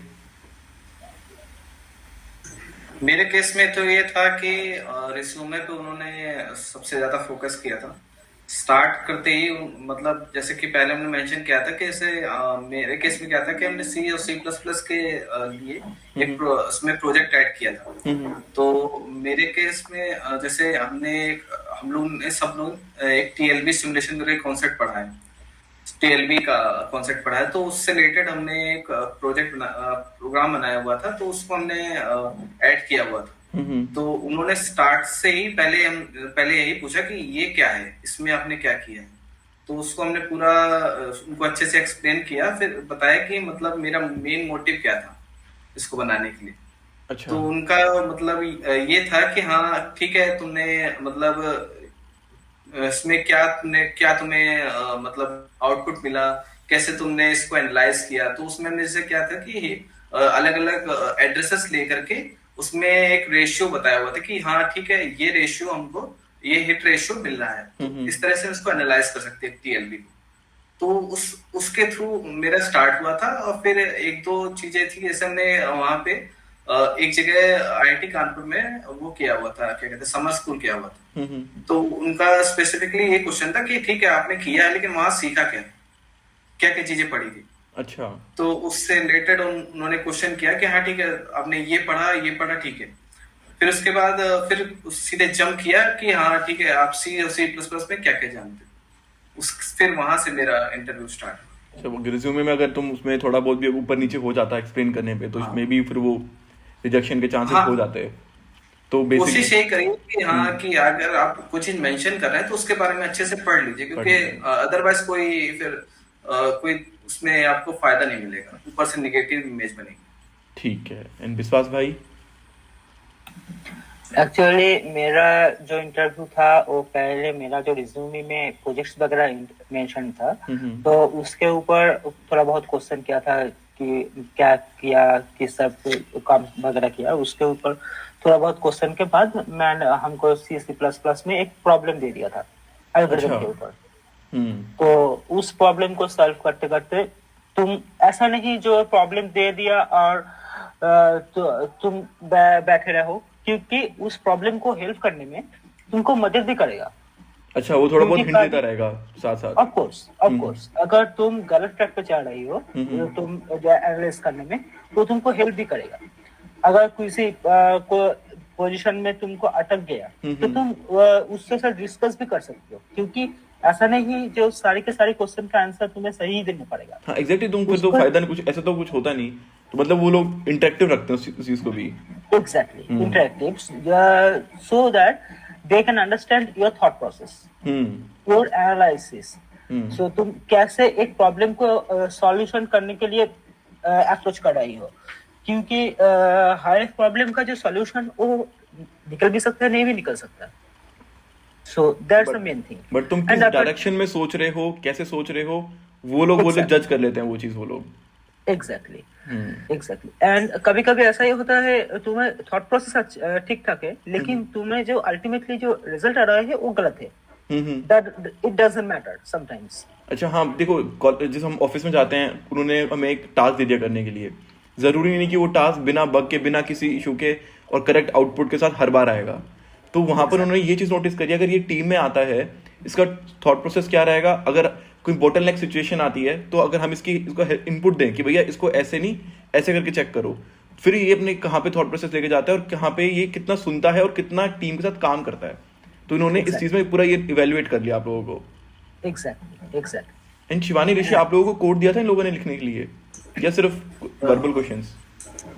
मेरे केस में तो ये था कि रिज्यूमे पे उन्होंने सबसे ज्यादा फोकस किया था। स्टार्ट करते ही मतलब जैसे कि पहले हमने मेंशन किया था कि जैसे मेरे केस में क्या था कि हमने C और C++ के लिए एक उसमें प्रोजेक्ट ऐड किया था। तो मेरे केस में जैसे हम लोग ने सब लोग एक TLB सिमुलेशन करके कॉन्सेप्ट पढ़ा है, TLB का कॉन्सेप्ट पढ़ा है। तो उससे रिलेटेड हमने एक प्रोग्राम बनाया हुआ था, तो उसको हमने ऐड किया हुआ था। तो उन्होंने स्टार्ट से ही पहले यही पूछा कि ये क्या है, इसमें आपने क्या किया है। तो उसको हमने पूरा उनको अच्छे से एक्सप्लेन किया, फिर बताया कि मतलब मेरा मेन मोटिव क्या था इसको बनाने के लिए। अच्छा। तो उनका मतलब ये था कि हाँ ठीक है, तुमने मतलब इसमें क्या तुम्हें मतलब आउटपुट मिला, कैसे तुमने इसको एनालाइज किया। तो उसमें मेरे से क्या था कि अलग अलग एड्रेसेस लेकर के उसमें एक रेशियो बताया हुआ था कि हाँ ठीक है, ये रेशियो हमको, ये हिट रेशियो मिल रहा है, तो इस तरह से उसको एनालाइज कर सकते हैं टीएलबी को। तो उसके थ्रू मेरा स्टार्ट हुआ था। और फिर एक दो चीजें थी, जैसे हमने वहां पे एक जगह आईआईटी कानपुर में वो किया हुआ था, क्या कहते हैं, समर स्कूल किया हुआ था। तो उनका स्पेसिफिकली ये क्वेश्चन था कि ठीक है आपने किया है, लेकिन वहां सीखा क्या, क्या क्या चीजें पढ़ी थी। अच्छा। तो उससे रिलेटेड उन्होंने क्वेश्चन किया कि हाँ ठीक है आपने ये पढ़ा ठीक है। फिर उसके बाद फिर सीधे जंप किया कि हाँ ठीक है आप सी और सी प्लस प्लस में क्या क्या जानते हो। फिर वहां से मेरा इंटरव्यू स्टार्ट हुआ। अच्छा, रिज्यूमे में अगर तुम उसमें थोड़ा बहुत भी ऊपर नीचे हो जाता है एक्सप्लेन करने पे, तो हाँ। उसमें भी फिर वो रिजेक्शन के चांसेस हाँ। हो जाते हैं। तो कोशिश बेसिकली यही करिए कि हाँ कि अगर आप कुछ चीज मेंशन कर रहे हैं तो उसके बारे में अच्छे से पढ़ लीजिए, क्योंकि लीजिए। अदरवाइज कोई फिर कोई उसमें आपको फायदा नहीं मिलेगा, ऊपर से निगेटिव इमेज बनेगी। ठीक है। एंड विश्वास भाई? एक्चुअली मेरा जो इंटरव्यू था वो पहले मेरा जो रिज्यूमे में प्रोजेक्ट्स वगैरह मेंशन था, तो उसके ऊपर थोड़ा बहुत क्वेश्चन किया था कि क्या किया, किस सब काम वगैरह किया। उसके ऊपर थोड़ा बहुत क्वेश्चन के बाद मैंने हमको सी सी प्लस प्लस में एक प्रॉब्लम दे दिया था एल्गोरिथम के ऊपर। तो उस प्रॉब्लम को सॉल्व करते करते तुम ऐसा नहीं जो प्रॉब्लम दे दिया और तो तुम बैठे रहो, क्योंकि उस प्रॉब्लम को हेल्प करने में तुमको मदद भी करेगा। अच्छा, वो थोड़ा बहुत हिंट देता रहेगा साथ साथ। ऑफ कोर्स अगर तुम गलत ट्रैक पे चल रही हो तो तुम जो एनालाइज करने में, तो तुमको हेल्प भी करेगा। अगर किसी पोजीशन में तुमको अटक गया तो तुम उससे सर डिस्कस भी कर सकते हो, क्योंकि ऐसा नहीं जो सारे के सारे क्वेश्चन का आंसर तुम्हें सही ही देना पड़ेगा। हाँ एग्जैक्टली, तुम फिर तो फायदा नहीं, कुछ ऐसा तो कुछ होता नहीं। तो मतलब वो लोग इंटरेक्टिव रखते हैं उस चीज को भी। Exactly, interactive, so that they can understand your thought process, your analysis. So तुम कैसे एक प्रॉब्लम को सॉल्यूशन करने के लिए अप्रोच कर रही हो, क्योंकि हर एक प्रॉब्लम का जो सॉल्यूशन वो निकल भी सकता है, नहीं भी निकल सकता। So that's the main thing. But तुम किस डायरेक्शन में सोच रहे हो, कैसे सोच रहे हो, वो लोग जज कर लेते हैं वो चीज, वो लोग। एग्जैक्टली। एंड कभी कभी ऐसा ही होता है, तुम्हें थॉट प्रोसेस ठीक ठाक है, लेकिन तुम्हें जो अल्टीमेटली जो रिजल्ट आ रहा है वो गलत है। It doesn't matter sometimes. अच्छा हाँ, देखो जिस हम ऑफिस में जाते हैं, उन्होंने हमें एक टास्क दे दिया करने के लिए। जरूरी नहीं कि वो टास्क बिना बग के, बिना किसी इशू के और करेक्ट आउटपुट के साथ हर बार आएगा। तो वहां पर उन्होंने ये चीज नोटिस करी, अगर ये टीम में आता है, इसका थॉट प्रोसेस क्या रहेगा। अगर कोई बोटलनेक सिचुएशन आती है, तो अगर हम इसको इनपुट दें कि भैया इसको ऐसे नहीं, ऐसे करके चेक करो, फिर ये अपने कहाँ पे थॉट प्रोसेस लेके जाता है और कहाँ पे ये कितना सुनता है और कितना टीम के साथ काम करता है। तो इन्होंने इस चीज में पूरा ये इवेल्युएट कर लिया आप लोगों को। एग्जैक्टली। एंड शिवानी, ऋषि, आप लोगों को कोड दिया था इन लोगों ने लिखने के लिए या सिर्फ वर्बल क्वेश्चंस?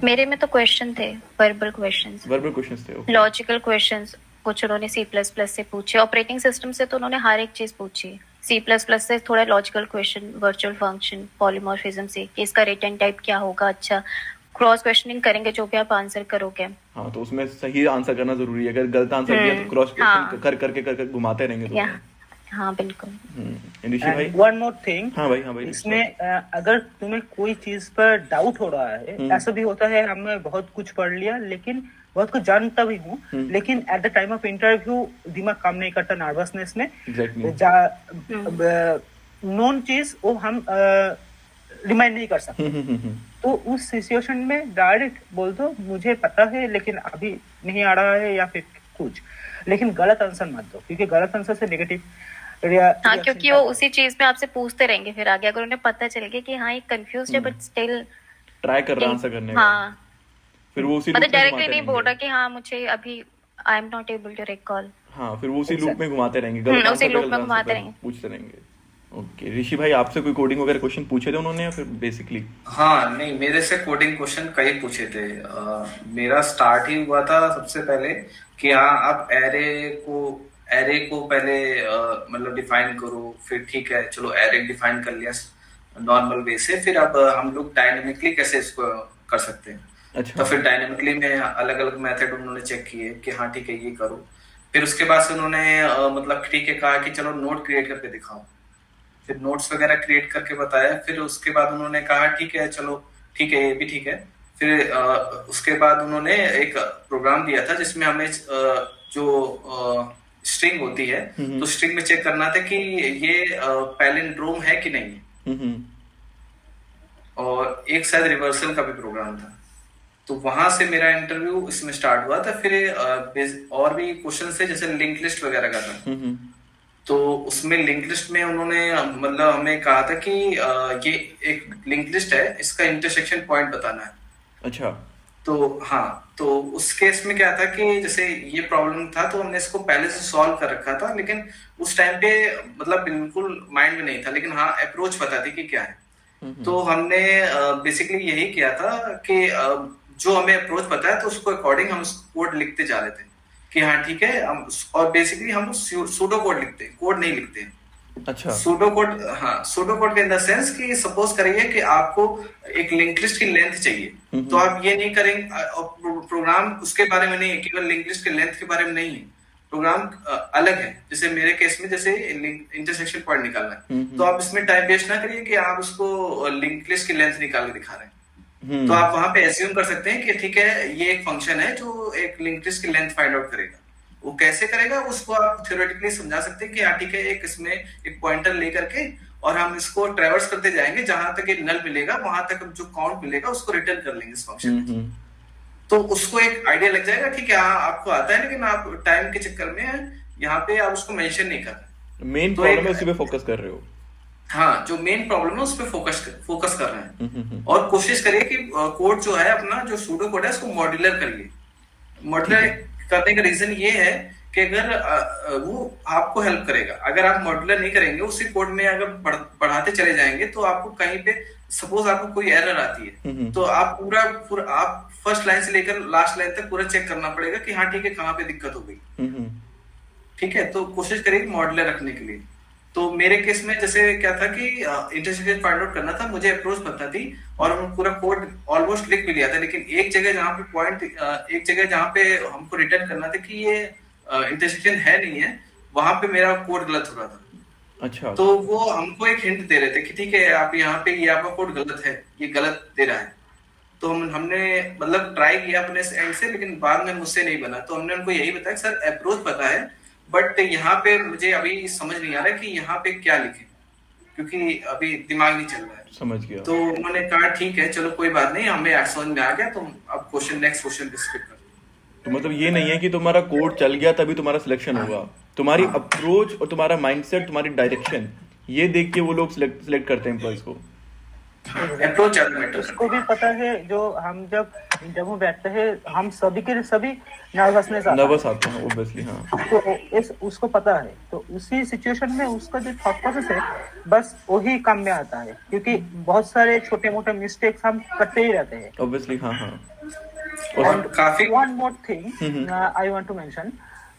मेरे में तो क्वेश्चन थे, वर्बल क्वेश्चंस थे, लॉजिकल क्वेश्चंस कुछ उन्होंने C++ से पूछे, ऑपरेटिंग सिस्टम से तो उन्होंने हर एक चीज पूछी, C++ से थोड़ा logical question, virtual function, polymorphism से कि इसका रिटर्न टाइप क्या होगा। अच्छा, क्रॉस क्वेश्चनिंग करेंगे जो भी आप आंसर करोगे। हाँ, तो उसमें सही आंसर करना जरूरी है। अगर गलत आंसर दिया तो क्रॉस क्वेश्चन कर करके घुमाते रहेंगे। हाँ बिल्कुल। ऋषि भाई, वन मोर थिंग। हाँ भाई, इसमें अगर तुम्हें कोई चीज पर डाउट हो रहा है, ऐसा भी होता है, हमने बहुत कुछ पढ़ लिया, लेकिन बहुत कुछ जानता भी हूँ, लेकिन at the time of interview दिमाग काम नहीं करता, नर्वसनेस में नोन चीज वो हम रिमाइंड नहीं कर सकते। तो उस सिचुएशन में डायरेक्ट बोल दो मुझे पता है लेकिन अभी नहीं आ रहा है, या फिर कुछ, लेकिन गलत आंसर मत दो, क्योंकि गलत आंसर से नेगेटिव हाँ, क्योंकि वो उसी चीज में आपसे पूछते रहेंगे फिर आगे, अगर उन्हें पता चल गया कि हाँ ये कंफ्यूज है बट स्टिल ट्राई कर रहा आंसर करने का। हाँ, फिर वो उसी मतलब डायरेक्टली नहीं बोल रहा कि हाँ मुझे अभी I am not able to recall. हाँ, फिर वो उसी लूप में घुमाते रहेंगे, गलत उसी लूप में घुमाते रहेंगे, पूछते रहेंगे। ओके, ऋषि भाई, आपसे कोई कोडिंग वगैरह क्वेश्चन पूछे थे उन्होंने या फिर बेसिकली? हाँ नहीं, मेरे से कोडिंग क्वेश्चन कई पूछे थे। मेरा स्टार्ट ही हुआ था सबसे पहले कि हाँ आप एरे को एरे को पहले मतलब डिफाइन करो, फिर ठीक है चलो एरे डिफाइन कर लिया नॉर्मल वे से, फिर अब हम लोग डायनेमिकली कैसे इसको कर सकते हैं। अच्छा। तो फिर डायनेमिकली में अलग अलग मेथड उन्होंने चेक किए कि हाँ ठीक है ये करो। फिर उसके बाद से उन्होंने मतलब ठीक है कहा कि चलो नोट क्रिएट करके दिखाओ। फिर नोट्स वगैरह क्रिएट करके बताया। फिर उसके बाद उन्होंने कहा ठीक है चलो ठीक है ये भी ठीक है। फिर उसके बाद उन्होंने एक प्रोग्राम दिया था जिसमें हमें जो स्ट्रिंग होती है तो स्ट्रिंग में चेक करना था कि ये पैलिंड्रोम है कि नहीं, और एक शायद रिवर्सल का भी प्रोग्राम था। तो वहां से मेरा इंटरव्यू इसमें स्टार्ट हुआ था। फिर और भी क्वेश्चन थे जैसे लिंक लिस्ट वगैरह का था। तो उसमें लिंक लिस्ट में उन्होंने मतलब हमें कहा था कि ये एक लिंक लिस्ट है, इसका इंटरसेक्शन पॉइंट बताना है। अच्छा। तो हाँ, तो उस केस में क्या था कि जैसे ये प्रॉब्लम था तो हमने इसको पहले से सॉल्व कर रखा था, लेकिन उस टाइम पे मतलब बिल्कुल माइंड में नहीं था, लेकिन हाँ अप्रोच पता थी कि क्या है। तो हमने बेसिकली यही किया था कि जो हमें अप्रोच पता है तो उसको अकॉर्डिंग हम कोड लिखते जा रहे थे कि हाँ ठीक है हम, और बेसिकली हम सूडो कोड लिखते हैं, कोड नहीं लिखते हैं। अच्छा। सूडो कोड, हाँ सूडो कोड के इन द सेंस कि सपोज करिए कि आपको एक लिंक लिस्ट की लेंथ चाहिए, तो आप ये नहीं करेंगे, प्रोग्राम उसके बारे में नहीं है, केवल लिंक लिस्ट के लेंथ के बारे में नहीं है, प्रोग्राम अलग है। जैसे मेरे केस में जैसे इंटरसेक्शन पॉइंट निकालना है, तो आप इसमें टाइम वेस्ट ना करिए कि आप उसको लिंक लिस्ट की लेंथ निकाल के दिखा रहे हैं। तो आप वहां पे एज्यूम कर सकते हैं कि ठीक है ये एक फंक्शन है जो एक लिंक लिस्ट की लेंथ फाइंड आउट करेगा। वो कैसे करेगा उसको आप थ्योरेटिकली समझा सकते हैं कि हाँ ठीक है एक इसमें एक पॉइंटर लेकर के और हम इसको ट्रैवर्स करते जाएंगे, जहां तक ये नल मिलेगा वहां तक जो काउंट मिलेगा उसको रिटर्न कर लेंगे इस फंक्शन में। तो उसको एक आइडिया लग जाएगा, ठीक है हाँ आपको आता है, लेकिन आप टाइम के चक्कर में यहाँ पे आप उसको मेंशन नहीं कर रहे, मेन प्रॉब्लम है उसी पे फोकस कर रहे हो। हाँ, जो मेन प्रॉब्लम है उस पर फोकस कर रहे हैं। और कोशिश करिए कि कोड जो है अपना जो सूडो कोड है उसको मॉड्यूलर करिए। मॉड्यूलर करने का रीजन ये है कि अगर वो आपको हेल्प करेगा। अगर आप मॉड्यूलर नहीं करेंगे, उसी कोड में अगर बढ़ाते चले जाएंगे तो आपको कहीं पे सपोज आपको कोई एरर आती है तो आप पूरा आप फर्स्ट लाइन से लेकर लास्ट लाइन तक पूरा चेक करना पड़ेगा कि हाँ ठीक है कहाँ पे दिक्कत हो गई। ठीक है, तो कोशिश करिए मॉड्यूलर रखने के लिए। तो मेरे केस में जैसे क्या था कि इंटरसेक्शन फाइंड आउट करना था, मुझे अप्रोच पता थी और हम पूरा कोड ऑलमोस्ट लिख भी लिया था, लेकिन एक जगह जहाँ पे पॉइंट, एक जगह जहाँ पे हमको रिटर्न करना था कि ये इंटरसेक्शन है नहीं है, वहां पे मेरा कोड गलत हो रहा था। अच्छा। तो वो हमको एक हिंट दे रहे थे कि ठीक है आप यहाँ पे ये आपका कोड गलत है, ये गलत दे रहा है। तो हमने मतलब ट्राई किया अपने एंड से, लेकिन बाद में मुझसे नहीं बना। तो हमने उनको यही बताया सर अप्रोच पता है, बट यहाँ पे मुझे अभी समझ नहीं आ रहा कि यहाँ पे क्या लिखे, क्योंकि अभी दिमाग नहीं चल रहा है। समझ गया। तो उन्होंने कहा ठीक है चलो कोई बात नहीं, हमें समझ में आ गया, तो अब नेक्स्ट क्वेश्चन पे स्किप कर। तो मतलब ये नहीं है कि तुम्हारा कोड चल गया तभी तुम्हारा सिलेक्शन होगा, तुम्हारी अप्रोच और तुम्हारा माइंडसेट, तुम्हारी डायरेक्शन, ये देख के वो लोग सिलेक्ट करते हैं एम्प्लॉइज को। अप्रोच उसको भी पता है, जो हम जब इंटरव्यू बैठते हैं हम सभी के सभी नर्वस आते हैं ऑब्वियसली। हाँ, तो उसको पता है, तो उसी सिचुएशन में उसका जो थॉट प्रोसेस है बस वही काम में आता है, क्योंकि बहुत सारे छोटे मोटे मिस्टेक्स हम करते ही रहते हैं ऑब्वियसली। हाँ हाँ। और काफी one more thing I want to mention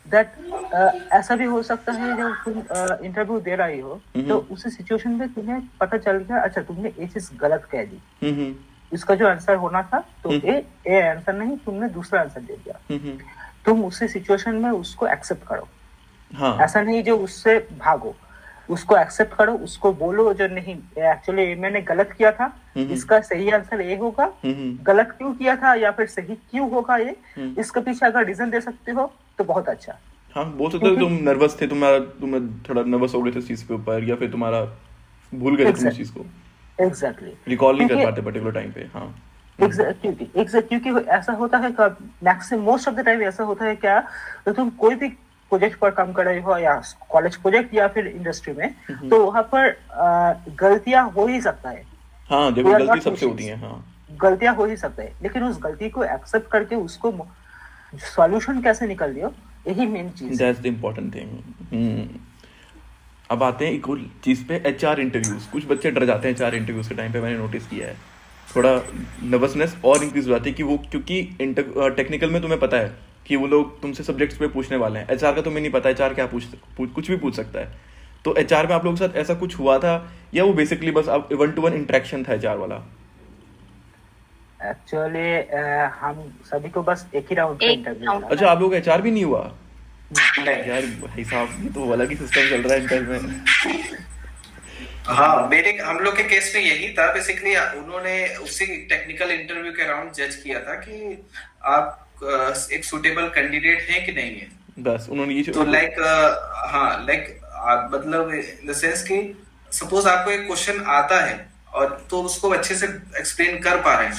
that ऐसा भी हो सकता है जब तुम इंटरव्यू दे रही हो तो उसी सिचुएशन में तुम्हें पता चल गया अच्छा तुमने ये चीज गलत कह दी, इसका जो आंसर होना था तो ए आंसर नहीं, तुमने दूसरा आंसर दे दिया। तुम उसी सिचुएशन में उसको एक्सेप्ट करो। हाँ। ऐसा नहीं जो उससे भागो, उसको एक्सेप्ट करो, उसको बोलो जो नहीं एक्चुअली मैंने गलत किया था, इसका सही आंसर ये होगा, गलत क्यों किया था या फिर सही क्यों होगा ये, इसके पीछे अगर रीजन दे सकते हो तो बहुत अच्छा। हाँ, बोल सकते हो तुम नर्वस थे, तुम थोड़ा नर्वस हो गए थे इस चीज के ऊपर, या फिर तुम्हारा भूल गए तुम उस चीज को एग्जैक्टली रिकॉल नहीं कर पाते पर्टिकुलर टाइम पे। हाँ, क्योंकि ऐसा होता है maximum most of the time ऐसा होता है क्या, तो तुम कोई भी प्रोजेक्ट पर काम कर रहे हो या कॉलेज प्रोजेक्ट या फिर इंडस्ट्री में, तो वहां पर गलतियां हो ही सकता है। हाँ, देखो गलती सबसे होती है। हाँ, गलतियां हो ही सकता है, लेकिन उस गलती को एक्सेप्ट करके उसको सॉल्यूशन कैसे निकल दियो, यही मेन चीज है। That's the important thing. अब आते हैं एक और चीज पे, एचआर इंटरव्यूज। कुछ बच्चे डर जाते हैं एचआर इंटरव्यूज के टाइम पे, मैंने नोटिस किया है। थोड़ा नर्वसनेस और इंक्रीज हो जाती है कि वो, क्योंकि टेक्निकल में तुम्हें पता है कि वो लोग तुमसे सब्जेक्ट्स पे पूछने वाले हैं। एचआर का तुम्हें नहीं पता एचआर क्या कुछ भी पूछ सकता है। तो एचआर में आप लोगों के साथ ऐसा कुछ हुआ था या वो बेसिकली बस आप 1-to-1 इंटरेक्शन था एचआर वाला? एक्चुअली हम सभी को बस एक ही राउंड का एक इंटरव्यू round। था। अच्छा, आप लोग एचआर भी नहीं हुआ? नहीं। यार भाई साहब, ये तो अलग ही सिस्टम चल रहा है इंटर में। हाँ, मेरे हम लोग के केस में यही था बेसिकली। उन्होंने उसी टेक्निकल इंटरव्यू के अराउंड जज किया था कि आप एक सुटेबल कैंडिडेट हैं कि नहीं है। बस उन्होंने ये तो मतलब इन द सेंस कि सपोज आपको एक क्वेश्चन आता है और तो उसको अच्छे से एक्सप्लेन कर पा रहे हैं,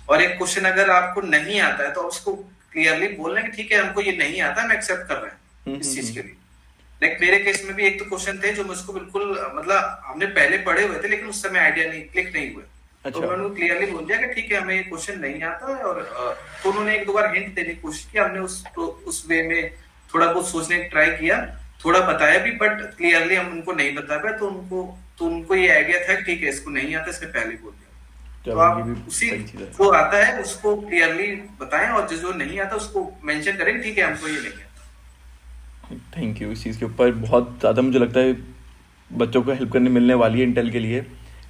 और एक क्वेश्चन अगर आपको नहीं आता है तो उसको क्लियरली बोलना कि ठीक है हमको ये नहीं आता, हम एक्सेप्ट कर रहे हैं इस चीज के लिए। लाइक मेरे केस में भी एक तो क्वेश्चन थे जो मुझको बिल्कुल मतलब हमने पहले पढ़े हुए थे लेकिन उस समय आइडिया नहीं क्लिक नहीं हुए। अच्छा। तो उन्होंने क्लियरली बोल दिया कि ठीक है हमें ये क्वेश्चन नहीं आता है, और तो उन्होंने एक दो बार हिंट देने की कोशिश की। हमने उस वे में थोड़ा बहुत सोचने की ट्राई किया, थोड़ा बताया भी, बट क्लियरली हम उनको नहीं बता पाए। तो उनको ये आइडिया था कि ठीक है इसको नहीं आता, इसने पहले बोल दिया। तो आप उसी जो आता है उसको क्लियरली बताएं, और जो नहीं आता उसको मेंशन करें ठीक है हमको ये नहीं आता। Thank you. इस चीज़ के ऊपर बहुत ज़्यादा मुझे लगता है बच्चों को हेल्प करने मिलने वाली है इंटेल के लिए,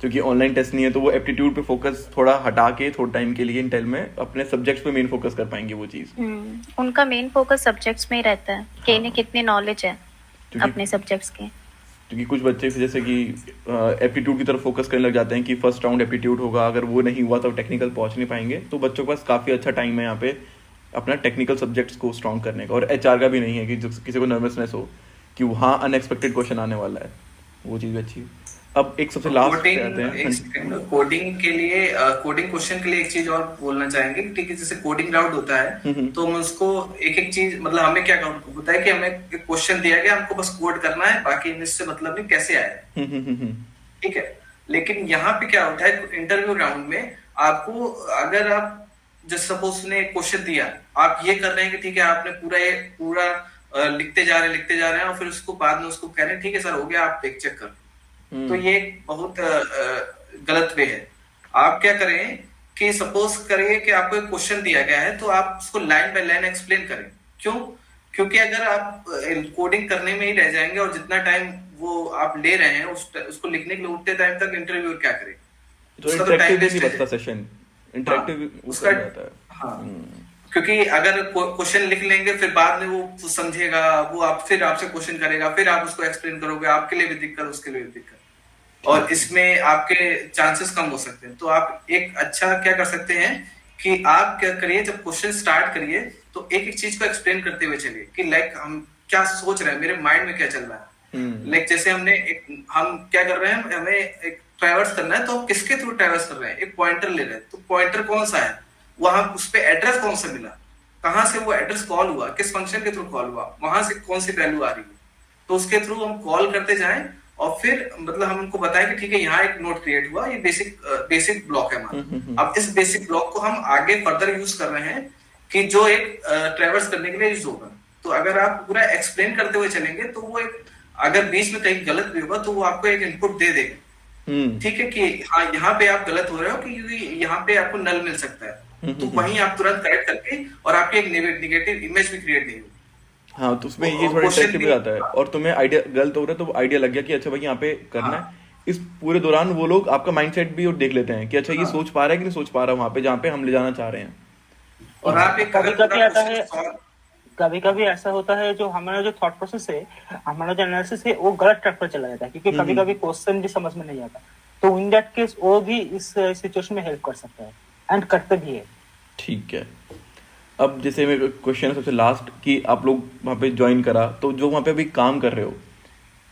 क्योंकि ऑनलाइन टेस्ट नहीं है तो वो एप्टीट्यूड पे फोकस थोड़ा हटा के थोड़ा टाइम के लिए इंटेल में अपने सब्जेक्ट्स पे मेन फोकस कर पाएंगे वो चीज़। उनका मेन फोकस सब्जेक्ट्स में ही रहता है कि इन्हें कितनी नॉलेज है अपने सब्जेक्ट्स की। क्योंकि कुछ बच्चे जैसे कि एप्टीट्यूड की तरफ फोकस करने लग जाते हैं कि फर्स्ट राउंड एप्टीट्यूड होगा, अगर वो नहीं हुआ तो टेक्निकल पहुंच नहीं पाएंगे। तो बच्चों के पास काफ़ी अच्छा टाइम है यहाँ पे अपना टेक्निकल सब्जेक्ट्स को स्ट्रॉन्ग करने का। और एचआर का भी नहीं है कि जो किसी को नर्वसनेस हो कि वहाँ अनएक्सपेक्टेड क्वेश्चन आने वाला है, वो चीज़ भी अच्छी। अब एक सबसे लास्ट पे आते हैं कोडिंग के लिए, कोडिंग क्वेश्चन के लिए एक चीज और बोलना चाहेंगे। ठीक है, जैसे कोडिंग राउंड होता है तो हम उसको एक एक चीज मतलब हमें क्या होता है कि हमें एक क्वेश्चन दिया गया, हमको बस कोड करना है, बाकी इससे मतलब नहीं कैसे आया। ठीक है, लेकिन यहाँ पे क्या होता है इंटरव्यू राउंड में आपको, अगर आप जैसे सपोज ने क्वेश्चन दिया, आप ये कर रहे हैं कि ठीक है आपने पूरा लिखते जा रहे हैं और फिर उसको बाद में उसको कह रहे हैं ठीक है सर हो गया, आप चेक कर। तो ये बहुत गलत वे है। आप क्या करें कि सपोज करिए कि आपको एक क्वेश्चन दिया गया है तो आप उसको लाइन बाय लाइन एक्सप्लेन करें। क्यों? क्योंकि अगर आप कोडिंग करने में ही रह जाएंगे और जितना टाइम वो आप ले रहे हैं उसको लिखने के लिए उतने टाइम तक इंटरव्यू क्या करे, तो इंटरेक्टिव नहीं बचता सेशन, इंटरेक्टिव उसका रहता है। हाँ, क्योंकि अगर क्वेश्चन लिख लेंगे फिर बाद में वो समझेगा, वो फिर आपसे क्वेश्चन करेगा, फिर आप उसको एक्सप्लेन करोगे, आपके लिए भी दिक्कत उसके लिए भी दिक्कत, और इसमें आपके चांसेस कम हो सकते हैं। तो आप एक अच्छा क्या कर सकते हैं कि आप क्या करिए, जब क्वेश्चन स्टार्ट करिए तो एक एक चीज को एक्सप्लेन करते हुए चलिए कि लाइक हम क्या सोच रहे हैं, मेरे माइंड में क्या चल रहा है। लाइक जैसे हम क्या कर रहे हैं, हमें एक ट्रैवर्स करना है तो हम किसके थ्रू ट्रैवर्स कर रहे हैं, एक पॉइंटर ले रहे हैं, तो पॉइंटर कौन सा है, वहां उस पे एड्रेस कौन सा मिला, कहाँ से वो एड्रेस कॉल हुआ, किस फंक्शन के थ्रू कॉल हुआ, वहां से कौन सी वैल्यू आ रही है, तो उसके थ्रू हम कॉल करते जाएं और फिर मतलब हम उनको बताएं कि ठीक है यहाँ एक नोट क्रिएट हुआ, ये बेसिक ब्लॉक है हमारा। अब इस बेसिक ब्लॉक को हम आगे फर्दर यूज कर रहे हैं कि जो एक ट्रैवर्स करने के लिए यूज होगा। तो अगर आप पूरा एक्सप्लेन करते हुए चलेंगे तो वो एक, अगर बीच में कहीं गलत भी होगा तो वो आपको एक इनपुट दे देगा, ठीक है कि हाँ यहाँ पे आप गलत हो रहे हो कि यहाँ पे आपको नल मिल सकता है, तो वहीं आप तुरंत करेक्ट करके और आपकी एक नेगेटिव इमेज भी क्रिएट नहीं होगी। हाँ, तो उसमें ये थोड़ा इंटरेक्टिव भी आता है, और तुम्हें आइडिया गलत हो रहा है तो आइडिया लग गया कि अच्छा भाई यहाँ पे करना है। इस पूरे दौरान वो लोग आपका माइंडसेट भी देख लेते हैं कि अच्छा ये सोच पा रहा है कि नहीं सोच पा रहा है वहां पे जहाँ पे हम ले जाना चाह रहे हैं। और आप एक कभी आता है, कभी ऐसा होता है जो हमारा जो थॉट प्रोसेस है, हमारा जो एनालिसिस है वो गलत ट्रैक पर चला जाता है, क्योंकि कभी क्वेश्चन भी समझ में नहीं आता। तो इन दैट केस वो भी इस सिचुएशन में हेल्प कर सकता है एंड करते भी है। ठीक है, अब जैसे मेरा क्वेश्चन है सबसे लास्ट कि आप लोग वहाँ पे ज्वाइन करा, तो जो वहाँ पे अभी काम कर रहे हो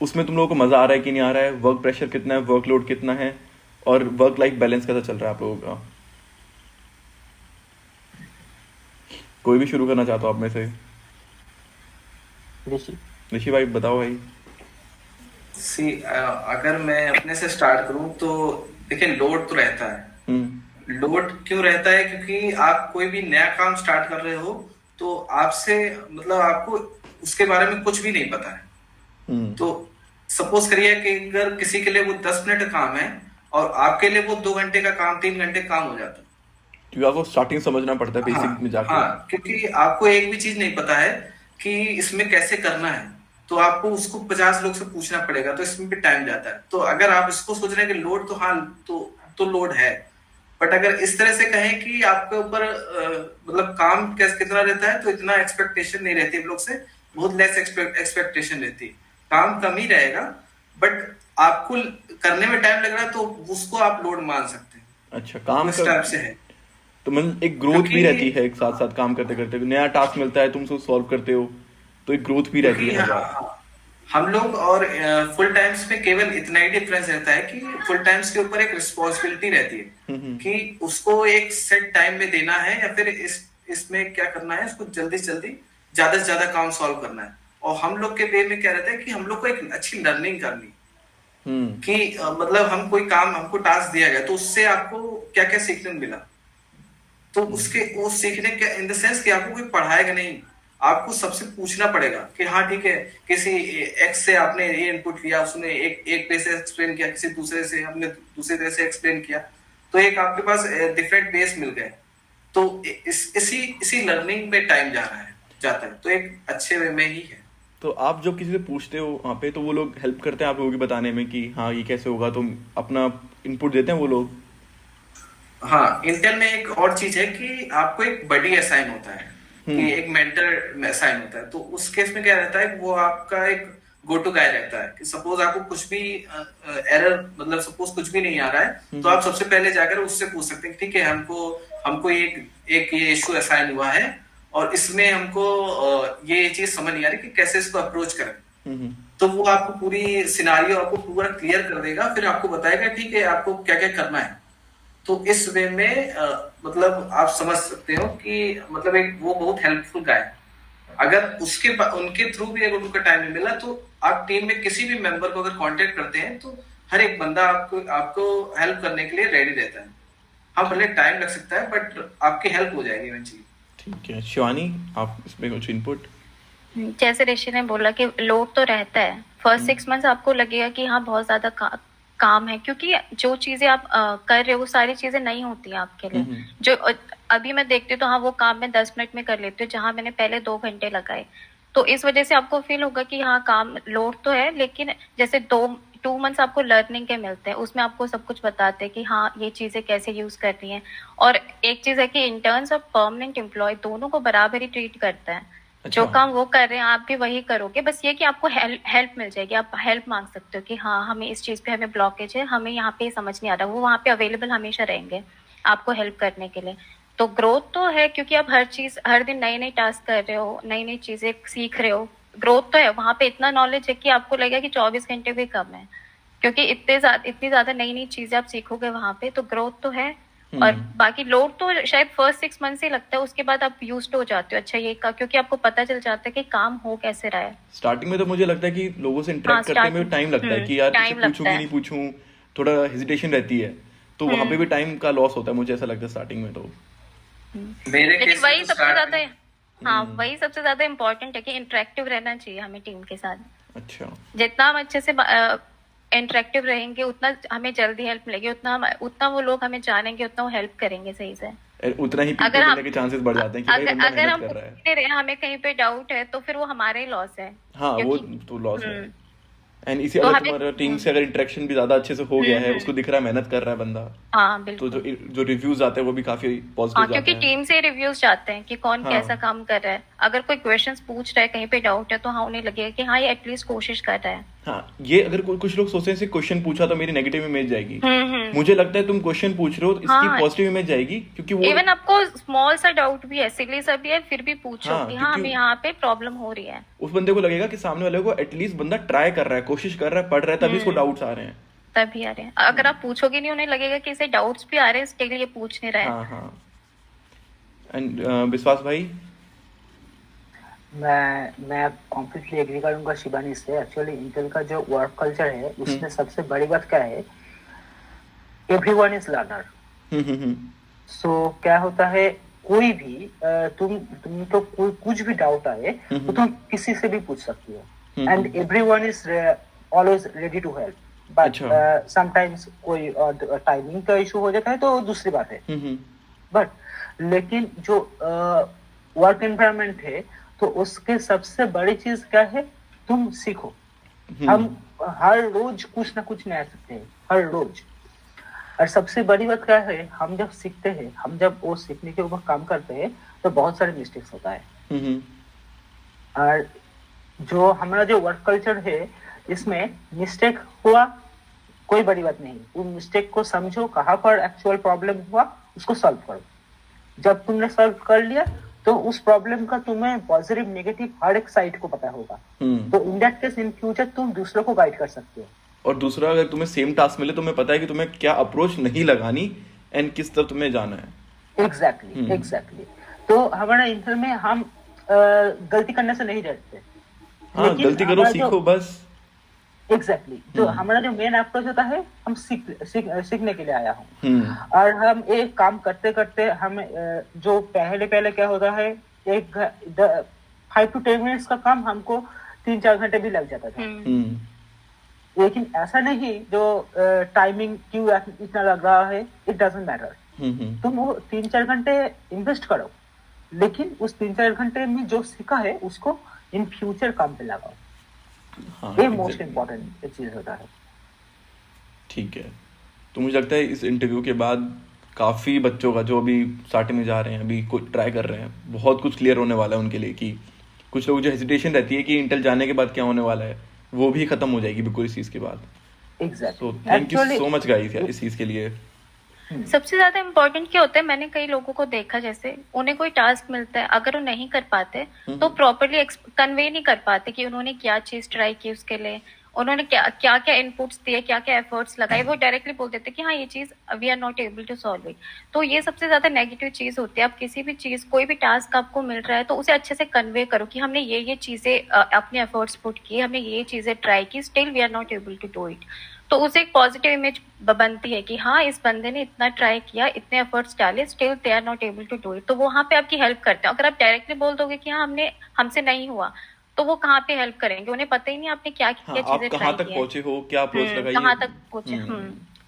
उसमें तुम लोगों को मजा आ रहा है कि नहीं आ रहा है, वर्क प्रेशर कितना है, वर्कलोड कितना है, और वर्क लाइफ बैलेंस कैसा चल रहा है आप लोगों का? कोई भी शुरू करना चाहता हो आप में से? ऋषि भाई बताओ भाई। अगर मैं अपने से स्टार्ट करूं तो देखिए लोड तो रहता है। लोड क्यों रहता है? क्योंकि आप कोई भी नया काम स्टार्ट कर रहे हो तो आपसे मतलब आपको उसके बारे में कुछ भी नहीं पता है। तो सपोज करिए कि अगर किसी के लिए वो 10 मिनट काम है और आपके लिए वो 2 घंटे का काम, 3 घंटे काम हो जाता है, क्योंकि आपको स्टार्टिंग समझना पड़ता है बेसिक में जाके। हाँ, क्योंकि आपको एक भी चीज नहीं पता है कि इसमें कैसे करना है, तो आपको उसको 50 लोग से पूछना पड़ेगा, तो इसमें भी टाइम जाता है। तो अगर आप इसको सोच रहे हैं कि लोड तो हाँ तो लोड है, बट अगर इस तरह से कहें कि आपके ऊपर मतलब काम कैसे कितना रहता है, तो इतना एक्सपेक्टेशन नहीं रहती हम लोग से, बहुत लेस एक्सपेक्टेशन रहती है। काम कम ही रहेगा, बट आपको करने में टाइम लग रहा है तो उसको आप लोड मान सकते हैं। अच्छा, काम इस टाइप से है। तो मतलब एक ग्रोथ भी क्योंकि रहती है, एक साथ साथ काम करते करते नया टास्क मिलता है, तुम उसको सॉल्व करते हो, तो एक ग्रोथ भी रहती है हर बार। हम लोग और फुल टाइम्स में केवल इतना ही डिफरेंस रहता है कि फुल टाइम्स के ऊपर एक रिस्पॉन्सिबिलिटी रहती है कि उसको एक सेट टाइम में देना है, या फिर इसमें क्या करना है, उसको जल्दी से जल्दी ज्यादा से ज्यादा काम सॉल्व करना है। और हम लोग के वे में क्या रहता है कि हम लोग को एक अच्छी लर्निंग करनी, कि मतलब हम कोई काम, हमको टास्क दिया गया, तो उससे आपको क्या क्या सीखने को मिला, तो उसके वो सीखने के इन द सेंस कि आपको कोई पढ़ाएगा नहीं, आपको सबसे पूछना पड़ेगा कि हाँ ठीक है, किसी एक्स से आपने ये इनपुट लिया, उसने एक वे से एक्सप्लेन किया, किसी दूसरे से हमने दूसरे तरह से एक्सप्लेन किया, तो एक आपके पास डिफरेंट बेस मिल गए। तो इसी लर्निंग में टाइम जाता है, तो एक अच्छे वे में ही है। तो आप जब किसी से पूछते हो वहाँ पे, तो वो लोग हेल्प करते हैं आप लोगों के बताने में कि हाँ ये कैसे होगा, तो अपना इनपुट देते हैं वो लोग? हाँ, इंटेल में एक और चीज है कि आपको एक बडी असाइन होता है, कि एक मेंटर असाइन होता है। तो उस केस में क्या रहता है, वो आपका एक गो टू गाय रहता है कि सपोज आपको कुछ भी एरर, मतलब सपोज कुछ भी नहीं आ रहा है, तो आप सबसे पहले जाकर उससे पूछ सकते हैं, ठीक है हमको एक ये इशू असाइन हुआ है, और इसमें हमको ये चीज समझ नहीं आ रही कि कैसे इसको अप्रोच करें। तो वो आपको पूरी सिनारियो आपको पूरा क्लियर कर देगा, फिर आपको बताएगा ठीक है आपको क्या क्या करना है। तो इस वे में मतलब आप समझ सकते हो कि मतलब एक वो बहुत हेल्पफुल गाय है। अगर उनके थ्रू भी अगर उनका टाइम नहीं मिला, तो आप टीम में किसी भी मेंबर को अगर कांटेक्ट करते हैं, तो हर एक बंदा आपको हेल्प करने के लिए रेडी रहता है। हाँ, भले टाइम लग सकता है, बट आपकी हेल्प हो जाएगी इवेंचुअली। ठीक है, शिवानी आप इसमें कुछ इनपुट? जैसे ऋषि ने बोला कि लोड तो रहता है, फर्स्ट 6 मंथ्स आपको लगेगा कि हाँ बहुत ज्यादा काम है, क्योंकि जो चीजें आप कर रहे हो वो सारी चीजें नहीं होती हैं आपके लिए। जो अभी मैं देखती हूँ तो हाँ वो काम मैं 10 मिनट में कर लेती हूँ, जहाँ मैंने पहले 2 घंटे लगाए। तो इस वजह से आपको फील होगा कि हाँ काम लोड तो है, लेकिन जैसे 2 मंथ्स आपको लर्निंग के मिलते हैं, उसमें आपको सब कुछ बताते हैं कि हाँ ये चीजें कैसे यूज करनी है। और एक चीज है कि इंटर्न्स और परमानेंट एम्प्लॉय दोनों को बराबर ही ट्रीट करता है। अच्छा। जो काम वो कर रहे हैं आप भी वही करोगे, बस ये कि आपको हेल्प मिल जाएगी, आप हेल्प मांग सकते हो कि हाँ हमें इस चीज पे हमें ब्लॉकेज है, हमें यहाँ पे समझ नहीं आ रहा, वो वहाँ पे अवेलेबल हमेशा रहेंगे आपको हेल्प करने के लिए। तो ग्रोथ तो है, क्योंकि आप हर दिन नई नई टास्क कर रहे हो, नई नई चीजें सीख रहे हो, ग्रोथ तो है। वहाँ पे इतना नॉलेज है कि आपको लगेगा कि 24 घंटे भी कम है, क्योंकि इतनी ज्यादा नई नई चीजें आप सीखोगे वहाँ पे, तो ग्रोथ तो है। और बाकी लोड तो शायद फर्स्ट 6 मंथ से लगता है, उसके बाद आप यूज्ड हो जाते हो अच्छा ये का, क्योंकि आपको पता चल जाता है कि काम हो कैसे रहा है। स्टार्टिंग में तो मुझे लगता है कि लोगों से इंटरेक्ट करने में टाइम लगता है कि यार इसे पूछूं कि नहीं पूछूं, थोड़ा हेजिटेशन रहती है, तो वहां पे भी टाइम का लॉस होता है, मुझे ऐसा लगता है स्टार्टिंग में। तो लेकिन वही सबसे ज्यादा हाँ वही सबसे ज्यादा इम्पोर्टेंट है कि इंटरेक्टिव रहना चाहिए हमें टीम के साथ। अच्छा, जितना हम अच्छे से इंटरेक्टिव रहेंगे, उतना हमें जल्दी हेल्प मिलेगी, उतना वो लोग हमें जानेंगे, उतना वो हेल्प करेंगे सही से, उतना ही पीछे करने के चांसेस बढ़ जाते हैं कि भाई बंदा अगर हम मेहनत कर रहा है। हमें कहीं पे डाउट है तो फिर वो हमारे ही लॉस है। हाँ वो तो लॉस है। एंड इसी अगर तुम्हारा टीम से अगर इंटरेक्शन भी ज्यादा अच्छे से हो गया है, उसको दिख रहा है मेहनत कर रहा है बंदा, हाँ बिल्कुल, तो जो रिव्यूज आते हैं वो भी काफी पॉजिटिव जाते हैं, क्योंकि टीम से रिव्यूज जाते हैं कि कौन कैसा काम कर रहा है। अगर कोई क्वेश्चंस पूछ रहा है, कहीं पे डाउट है, तो हाँ उन्हें लगेगा कि हाँ ये एटलीस्ट कोशिश कर रहा है। हाँ, ये अगर कुछ लोग सोचते हैं क्वेश्चन पूछा तो मेरी नेगेटिव इमेज जाएगी, मुझे लगता है तुम क्वेश्चन पूछ रहे हो इसकी पॉजिटिव इमेज जाएगी, क्योंकि वो इवन आपको स्मॉल सा डाउट भी है, सिली सा भी है, फिर भी पूछो कि हाँ हमें यहाँ पे प्रॉब्लम हो रही है। उस बंदे को लगेगा कि सामने वाले को एटलीस्ट बंदा ट्राई कर रहा है, कोशिश कर रहा है, पढ़ रहा है, तभी इसको डाउट्स आ रहे हैं, तभी आ रहे हैं। अगर आप पूछोगे नहीं, उन्हें लगेगा कि इसे डाउट्स भी आ रहे हैं, इसके लिए पूछ नहीं रहा है। हाँ। एंड विश्वास भाई? मैं कॉम्प्लीटली एग्री करूंगा शिबानी से। एक्चुअली इंटेल का जो वर्क कल्चर है उसमें सबसे बड़ी बात क्या है, एवरीवन इज लर्नर। सो क्या होता है, कोई भी तुम तो कोई कुछ भी डाउट आए तो तुम किसी से भी पूछ सकती हो, and everyone is always ready to help. But sometimes कोई टाइमिंग का इशू हो जाता है तो दूसरी बात है। बट लेकिन जो वर्क एनवायरनमेंट है तो उसके सबसे बड़ी चीज क्या है, तुम सीखो। हम हर रोज कुछ ना कुछ नया सीखते हैं, हर रोज। और सबसे बड़ी बात क्या है, हम जब सीखते हैं, हम जब वो सीखने के ऊपर काम करते हैं तो बहुत सारे मिस्टेक्स होता है। और जो हमारा जो वर्क कल्चर है इसमें मिस्टेक हुआ कोई बड़ी बात नहीं, वो मिस्टेक को समझो, कहाँ पर एक्चुअल प्रॉब्लम हुआ उसको सॉल्व करो। जब तुमने सॉल्व कर लिया तो उस प्रॉब्लम का तुम्हें पॉजिटिव नेगेटिव हर एक साइड को पता होगा। तो इन दैट केस इन फ्यूचर तुम दूसरों को गाइड कर सकते हो। और दूसरा, अगर तुम्हें सेम टास्क मिले, तुम्हें पता है कि तुम्हें क्या अप्रोच नहीं लगानी एंड किस तरफ तुम्हें जाना है। एग्जैक्टली। तो हमारे इंटर में हम गलती करने से नहीं डरते। हाँ, गलती करो, सीखो बस। एग्जैक्टली। तो हमारा जो मेन अप्रोच होता है, हम सीखने के लिए आया हूँ। और हम एक काम करते करते हम जो पहले क्या होता है, 5 to 10 मिनट्स का काम हमको 3-4 घंटे भी लग जाता था। लेकिन ऐसा नहीं जो टाइमिंग क्यों इतना लग रहा है, इट डजंट मैटर। तुम वो 3-4 घंटे इन्वेस्ट करो, लेकिन उस 3-4 घंटे में जो सीखा है उसको इन फ्यूचर काम पे लगाओ। ये मोस्ट इम्पोर्टेंट चीज होता है। ठीक है। तो मुझे लगता है इस इंटरव्यू के बाद काफ़ी बच्चों का, जो अभी स्टार्टिंग में जा रहे हैं, अभी कुछ ट्राई कर रहे हैं, बहुत कुछ क्लियर होने वाला है उनके लिए। कि कुछ लोग जो हेजिटेशन रहती है कि इंटेल जाने के बाद क्या होने वाला है, वो भी खत्म हो जाएगी बिल्कुल इस चीज़ के बाद। एग्जैक्टली। तो thank you so much guys यार इस चीज़ के लिए। सबसे ज्यादा इम्पोर्टेंट क्या होता है, मैंने कई लोगों को देखा, जैसे उन्हें कोई टास्क मिलता है, अगर वो नहीं कर पाते तो प्रॉपरली कन्वे नहीं कर पाते कि उन्होंने क्या चीज ट्राई की, उसके लिए उन्होंने क्या क्या इनपुट्स दिए, क्या क्या एफर्ट्स लगाए, वो डायरेक्टली बोल देते कि हाँ ये चीज we are not able to solve it. तो ये सबसे ज्यादा नेगेटिव चीज होती है। आप किसी भी चीज, कोई भी टास्क आपको मिल रहा है तो उसे अच्छे से कन्वे करो कि हमने ये चीजें अपने एफर्ट्स पुट किए, हमने ये चीजें ट्राई की, still we are not able to do it. तो उसे एक पॉजिटिव इमेज बनती है कि हाँ इस बंदे ने इतना ट्राई किया, इतने एफर्ट्स डाले, still they are not able to do it. तो वो वहाँ पे आपकी हेल्प करते हैं। अगर आप डायरेक्टली बोल दोगे कि हाँ हमसे नहीं हुआ, तो वो कहाँ पे हेल्प करेंगे, उन्हें पता ही नहीं आपने क्या क्या चीजें ट्राई की, कहाँ तक पहुंचे हो, क्या अप्रोच लगाई, कहाँ तक पहुंचे।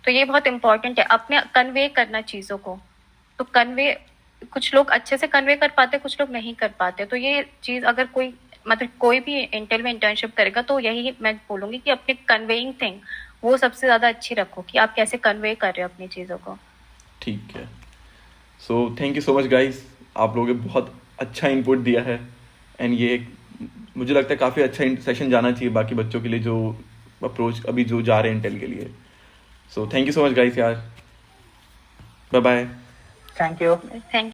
तो ये बहुत इंपॉर्टेंट है, अपने कन्वे करना चीजों को। तो कन्वे, कुछ लोग अच्छे से कन्वे कर पाते, कुछ लोग नहीं कर पाते। तो ये चीज अगर कोई, मतलब कोई भी इंटेल में इंटर्नशिप करेगा तो यही मैं बोलूंगी कि अपने कन्वेइंग थिंग वो सबसे ज्यादा अच्छी रखो, कि आप कैसे कन्वे कर रहे हो अपनी चीजों को। ठीक है। सो thank you so much guys, आप लोगों ने बहुत अच्छा इनपुट दिया है। एंड ये मुझे लगता है काफ़ी अच्छा सेशन जाना चाहिए बाकी बच्चों के लिए जो अप्रोच अभी जो जा रहे हैं इंटेल के लिए। So thank you so much guys यार, bye bye. Thank you. Thank